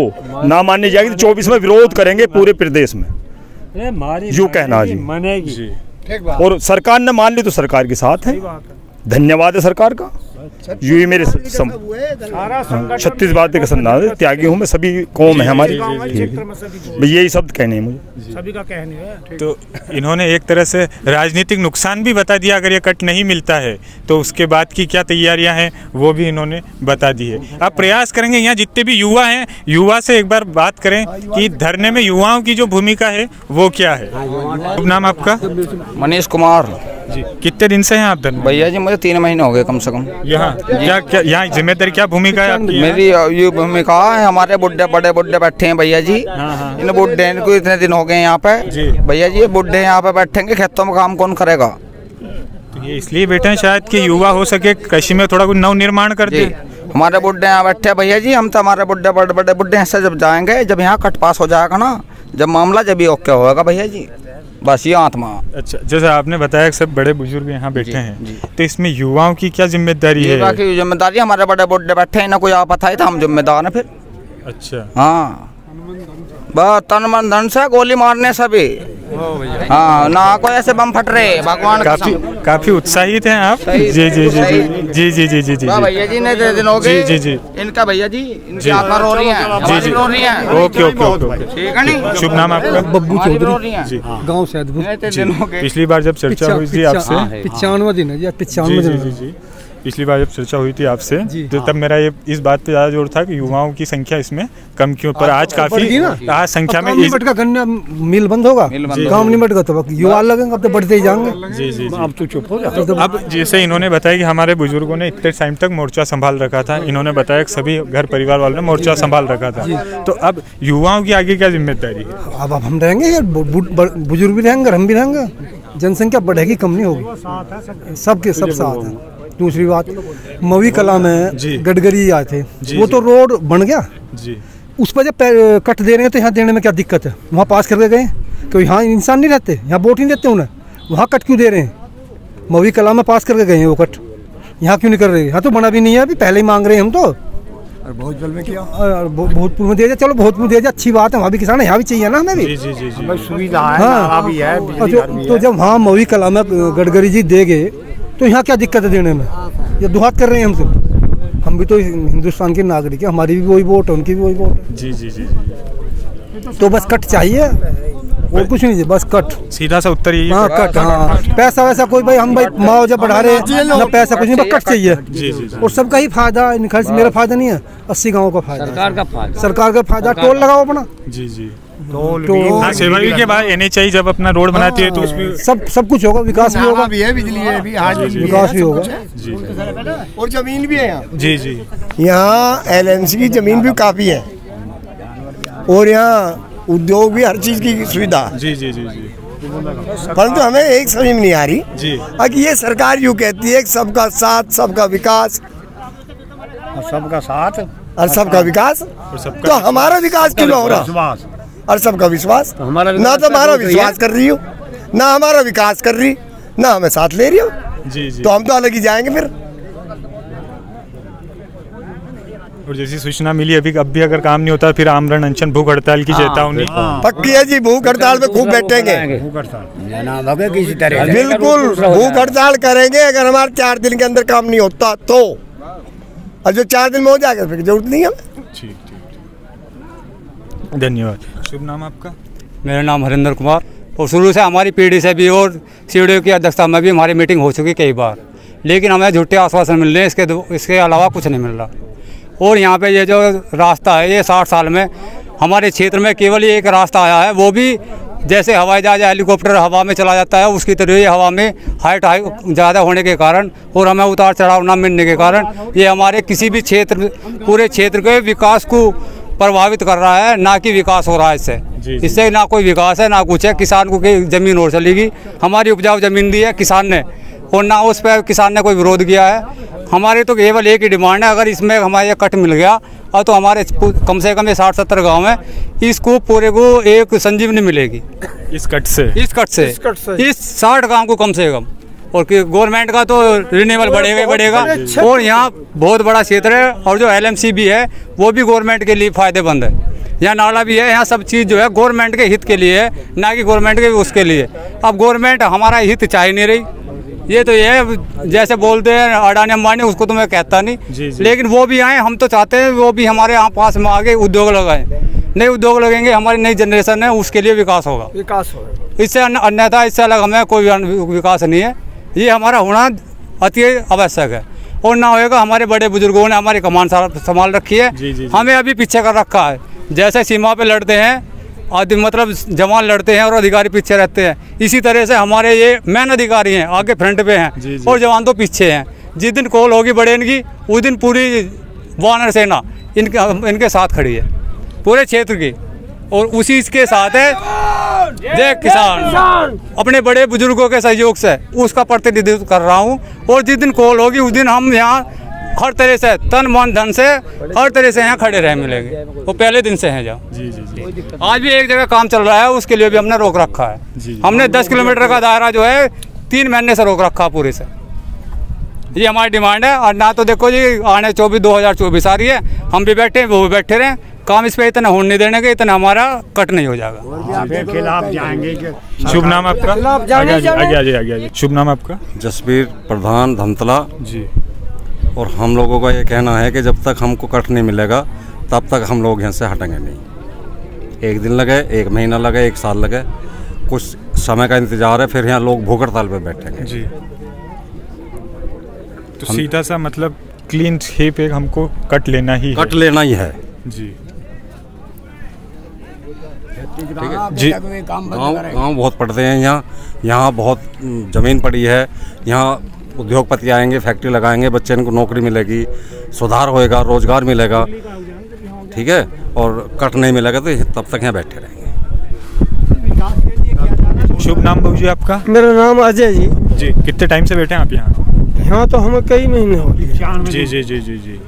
ना माननी जाएगी तो 24 में विरोध करेंगे पूरे प्रदेश में। यूँ कहना जी। और सरकार ने मान ली तो सरकार के साथ है। धन्यवाद है सरकार का। यूँ मेरे छत्तीस बातें का संदान है, त्यागी हूँ मैं, सभी कौम है हमारी। यही शब्द कहने हैं मुझे, सभी का कहने है। तो इन्होंने एक तरह से राजनीतिक नुकसान भी बता दिया, अगर ये कट नहीं मिलता है तो उसके बाद की क्या तैयारियां हैं वो भी इन्होंने बता दी है। आप प्रयास करेंगे यहाँ जितने भी युवा हैं, युवा से एक बार बात करें कि धरने में युवाओं की जो भूमिका है वो क्या है। शुभ नाम आपका? मनीष कुमार जी। कितने दिन से हैं आप धरने? भैया जी मुझे 3 महीने हो गए कम से कम। यहाँ क्या यहाँ जिम्मेदारी क्या भूमिका है आपकी? मेरी ये भूमिका है, हमारे बुड्ढे बड़े बुड्ढे बैठे हैं भैया जी। इन बुड्ढे को इतने दिन हो गए यहाँ पे भैया जी, ये बुड्ढे यहाँ पे बैठेंगे, खेतों में काम कौन करेगा? तो ये इसलिए बैठे हैं शायद कि युवा हो सके कृषि में थोड़ा कुछ नव निर्माण कर दे। हमारे बुड्ढे यहाँ बैठे हैं भैया जी, हम तो हमारे बुड्ढे बड़े बड़े बुड्ढे ऐसे जब जाएंगे, जब यहाँ कट पास हो जाएगा ना, जब मामला जब ही ओके होगा भैया जी, बस ये आत्मा। अच्छा, जैसे आपने बताया कि सब बड़े बुजुर्ग यहाँ बैठे हैं, तो इसमें युवाओं की क्या जिम्मेदारी है? युवा की जिम्मेदारी, हमारे बड़े बुड्ढे बैठे हैं, ना कोई आपत आई तो हम जिम्मेदार हैं फिर। अच्छा। हाँ, बस तन मन धन से गोली मारने सभी। हाँ, ना कोई ऐसे बम फट रहे भगवान। काफी उत्साहित हैं आप। जी जी जी जी जी जी जी जी जी भैया जी ने दिन हो गए। जी जी। इनका भैया जी, इनकी आत्मा रो रही है, जी जी रो रही है। ओके ओके ओके, ठीक है नहीं। शुभ नाम आपका? बब्बू चौधरी, गाँव से। पिछली बार जब चर्चा हुई थी आपसे, 95 दिन है जी, 95 दिन। पिछली बार जब चर्चा हुई थी आपसे, तो तब मेरा ये इस बात पे ज़्यादा जोर था कि युवाओं की संख्या इसमें कम क्यों, पर आज काफी आज संख्या में गन्ना मिल बंद होगा, काम नहीं बट तो युवा लगेंगे, अब तो बढ़ते ही जाएंगे। जी जी। अब तो चुप हो जाओ। अब जैसे इन्होंने बताया कि हमारे बुजुर्गों ने इतने टाइम तक मोर्चा संभाल रखा था, इन्होंने बताया कि सभी घर परिवार वालों ने मोर्चा संभाल रखा था, तो अब युवाओं की आगे क्या जिम्मेदारी है? अब हम रहेंगे, बुजुर्ग भी रहेंगे, हम भी रहेंगे, जनसंख्या बढ़ेगी, कम नहीं होगी, सबके सब साथ हैं। दूसरी बात, मवी कला में गडकरी आए थे, वो तो रोड बन गया जी, उस पर जब कट दे रहे हैं तो यहाँ देने में क्या दिक्कत है? वहाँ पास करके गए, क्यों यहाँ इंसान नहीं रहते, यहाँ वोट नहीं देते उन्हें, वहाँ कट क्यों दे रहे हैं? मवी कला में पास करके गए हैं वो कट, यहाँ क्यों नहीं कर रहे? यहाँ तो बना भी नहीं है, अभी पहले ही मांग रहे हैं हम तो। भोजपुर में किया, भोजपुर में दे दिया। चलो भोजपुर दे दिया, अच्छी बात है, वहाँ भी किसान है, यहाँ भी चाहिए ना हमें भी। सुविधा है, हाँ भी है, तो जब वहाँ मवी कला में गडकरी जी देंगे तो यहाँ क्या दिक्कत है देने में? ये दुहात कर रहे हैं हमसे। हम भी तो हिंदुस्तान के नागरिक हैं, हमारी भी वही वोट है, उनकी भी वही वोट है। जी जी जी। तो बस कट चाहिए और कुछ नहीं, बस कट, सीधा सा उत्तर यही है। हाँ कट, हाँ पैसा वैसा कोई भाई हम भाई मुआवजा बढ़ा रहे हैं ना, पैसा कुछ नहीं, बस कट चाहिए। जी जी। और सबका ही फायदा, इन खर्च मेरा फायदा नहीं है, 80 गाँव का फायदा, सरकार का फायदा। टोल लगाओ अपना। जी जी। हाँ, सेवागी के बाद NHI जब अपना रोड बनाती है तो उसमें सब कुछ होगा, विकास भी होगा, भी है, बिजली है, विकास भी होगा, और जमीन भी है यहाँ। जी जी। यहाँ LMC की जमीन भी काफी है, और यहाँ उद्योग भी, हर चीज की सुविधा। जी जी जी जी। परंतु हमें एक समझ में नहीं आ रही जी कि ये सरकार यूँ कहती है सबका साथ, सबका विकास, सबका साथ और सबका विकास, तो हमारा विकास क्यों हो रहा? और सबका विश्वास, ना तो हमारा विश्वास कर रही हो, ना हमारा विकास कर रही, ना हमें साथ ले रही हो। जी जी। तो हम तो अलग ही जाएंगे फिर। और जैसी सूचना मिली अभी, अब भी अगर काम नहीं होता फिर आमरण अनशन, भूख हड़ताल की चेतावनी। पक्की है जी, भूख हड़ताल पे खूब बैठेंगे, बिल्कुल भूख हड़ताल करेंगे अगर हमारे 4 दिन के अंदर काम नहीं होता तो। और जो 4 दिन में हो जाएगा फिर जरूरत नहीं है। ठीक ठीक, धन्यवाद। शुभ नाम आपका? मेरा नाम हरिंदर कुमार, और शुरू से हमारी पीढ़ी से भी और सीडीओ की अध्यक्षता में भी हमारी मीटिंग हो चुकी कई बार, लेकिन हमें झूठे आश्वासन मिल रहे हैं, इसके अलावा कुछ नहीं मिल रहा। और यहाँ पे ये जो रास्ता है, ये 60 साल में हमारे क्षेत्र में केवल एक रास्ता आया है, वो भी जैसे हवाई जहाज हेलीकॉप्टर हवा में चला जाता है उसकी तरह ये हवा में हाइट ज़्यादा होने के कारण और हमें उतार चढ़ाव न मिलने के कारण ये हमारे किसी भी क्षेत्र, पूरे क्षेत्र के विकास को प्रभावित कर रहा है, ना कि विकास हो रहा है इससे। इससे ना कोई विकास है ना कुछ है। किसान को ज़मीन और चलेगी, हमारी उपजाऊ ज़मीन दी है किसान ने, और ना उस पर किसान ने कोई विरोध किया है। हमारी तो केवल एक ही डिमांड है, अगर इसमें हमारे कट मिल गया और तो हमारे कम से कम ये 60-70 गाँव में इसको पूरे को एक संजीवनी मिलेगी इस कट से, इस 60 गाँव को कम से कम। और गवर्नमेंट का तो रिन्यूअल बढ़ेगा और यहाँ बहुत बड़ा क्षेत्र है, और जो LMC भी है वो भी गवर्नमेंट के लिए फ़ायदेमंद है। यहाँ नाला भी है, यहाँ सब चीज़ जो है गवर्नमेंट के हित के लिए है, ना कि गवर्नमेंट के उसके लिए। अब गवर्नमेंट हमारा हित चाह नहीं रही, ये तो ये जैसे बोलते हैं अडानी अंबानी, उसको तो मैं कहता नहीं, लेकिन वो भी आए, हम तो चाहते हैं वो भी हमारे यहाँ पास में आके उद्योग लगाएं। नए उद्योग लगेंगे, हमारी नई जनरेशन है उसके लिए विकास होगा, इससे अन्यथा इससे अलग हमें कोई विकास नहीं है। ये हमारा होना अति आवश्यक है, और ना होएगा। हमारे बड़े बुजुर्गों ने हमारी कमान संभाल रखी है, हमें अभी पीछे कर रखा है। जैसे सीमा पे लड़ते हैं मतलब जवान लड़ते हैं और अधिकारी पीछे रहते हैं, इसी तरह से हमारे ये मेन अधिकारी हैं आगे फ्रंट पे हैं और जवान तो पीछे हैं। जिस दिन कॉल होगी बड़े इनकी, उस दिन पूरी वानर सेना इनके साथ खड़ी है पूरे क्षेत्र की, और उसी के साथ है जय किसान। अपने बड़े बुजुर्गों के सहयोग से उसका प्रतिनिधित्व कर रहा हूँ, और जिस दिन कॉल होगी उस दिन हम यहाँ हर तरह से तन मन धन से हर तरह से यहाँ खड़े रह मिलेंगे। वो पहले दिन से हैं जहाँ। आज भी एक जगह काम चल रहा है, उसके लिए भी हमने रोक रखा है। हमने 10 किलोमीटर का दायरा जो है 3 महीने से रोक रखा पूरे से। ये हमारी डिमांड है। और ना तो देखो जी आने 2024 आ रही है, हम भी बैठे हैं, वो भी बैठे रहें, काम इस पे इतना होने नहीं देने के, इतना हमारा कट नहीं हो जाएगा। खिलाफ जाएंगे। शुभ नाम आपका? आगे। शुभ नाम आपका? जसबीर प्रधान धमतला जी। और हम लोगों का ये कहना है कि जब तक हमको कट नहीं मिलेगा तब तक हम लोग यहाँ से हटेंगे नहीं। 1 दिन लगे, 1 महीना लगे, 1 साल लगे, कुछ समय का इंतजार है, फिर यहाँ लोग भूख हड़ताल पे बैठेंगे जी। तो सीधा सा मतलब क्लीन शेप एक हमको कट लेना ही है जी। जी, गाँव बहुत पड़ते हैं यहाँ बहुत ज़मीन पड़ी है। यहाँ उद्योगपति आएंगे, फैक्ट्री लगाएंगे, बच्चे को नौकरी मिलेगी, सुधार होएगा, रोजगार मिलेगा, ठीक है। और कट नहीं मिलेगा तो तब तक यहाँ बैठे रहेंगे। शुभ नाम बाबू जी आपका? मेरा नाम अजय जी। जी, कितने टाइम से बैठे हैं आप यहाँ? यहाँ तो हमें कई महीने हो गए। जी जी जी जी जी।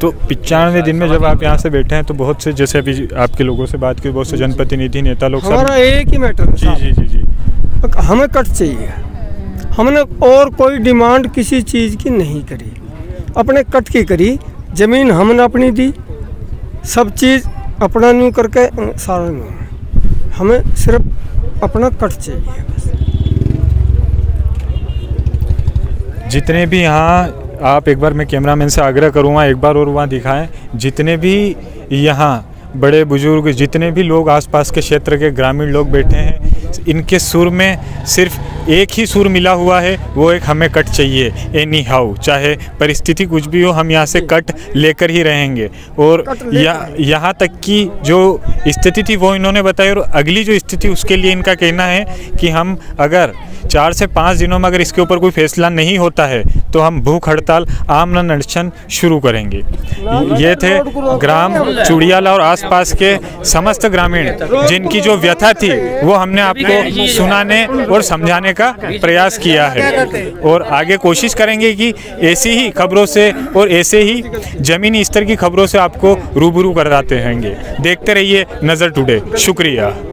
तो 95 दिन में जब आप यहाँ से बैठे हैं तो बहुत से, जैसे अभी आपके लोगों से बात की, बहुत से जनप्रतिनिधि नेता लोग हमारा एक ही मैटर। जी जी जी जी। हमें कट चाहिए, हमने और कोई डिमांड किसी चीज़ की नहीं करी, अपने कट की करी। जमीन हमने अपनी दी, सब चीज़ अपना न्यू करके सारा न्यू, हमें सिर्फ अपना कट चाहिए बस। जितने भी यहाँ आप एक बार मैं कैमरामैन से आग्रह करूँगा एक बार और वहाँ दिखाएं, जितने भी यहाँ बड़े बुजुर्ग जितने भी लोग आसपास के क्षेत्र के ग्रामीण लोग बैठे हैं, इनके सुर में सिर्फ एक ही सुर मिला हुआ है, वो एक हमें कट चाहिए एनी हाउ, चाहे परिस्थिति कुछ भी हो हम यहाँ से कट लेकर ही रहेंगे। और यहाँ तक की जो स्थिति थी वो इन्होंने बताई, और अगली जो स्थिति उसके लिए इनका कहना है कि हम अगर 4 से 5 दिनों में अगर इसके ऊपर कोई फैसला नहीं होता है तो हम भूख हड़ताल आमरण अनशन शुरू करेंगे। ये थे ग्राम चुड़ियाला और आसपास के समस्त ग्रामीण जिनकी जो व्यथा थी वो हमने आपको सुनाने और समझाने का प्रयास किया है, और आगे कोशिश करेंगे कि ऐसी ही खबरों से और ऐसे ही जमीनी स्तर की खबरों से आपको रूबरू कराते रहेंगे। देखते रहिए नज़र टुडे। शुक्रिया।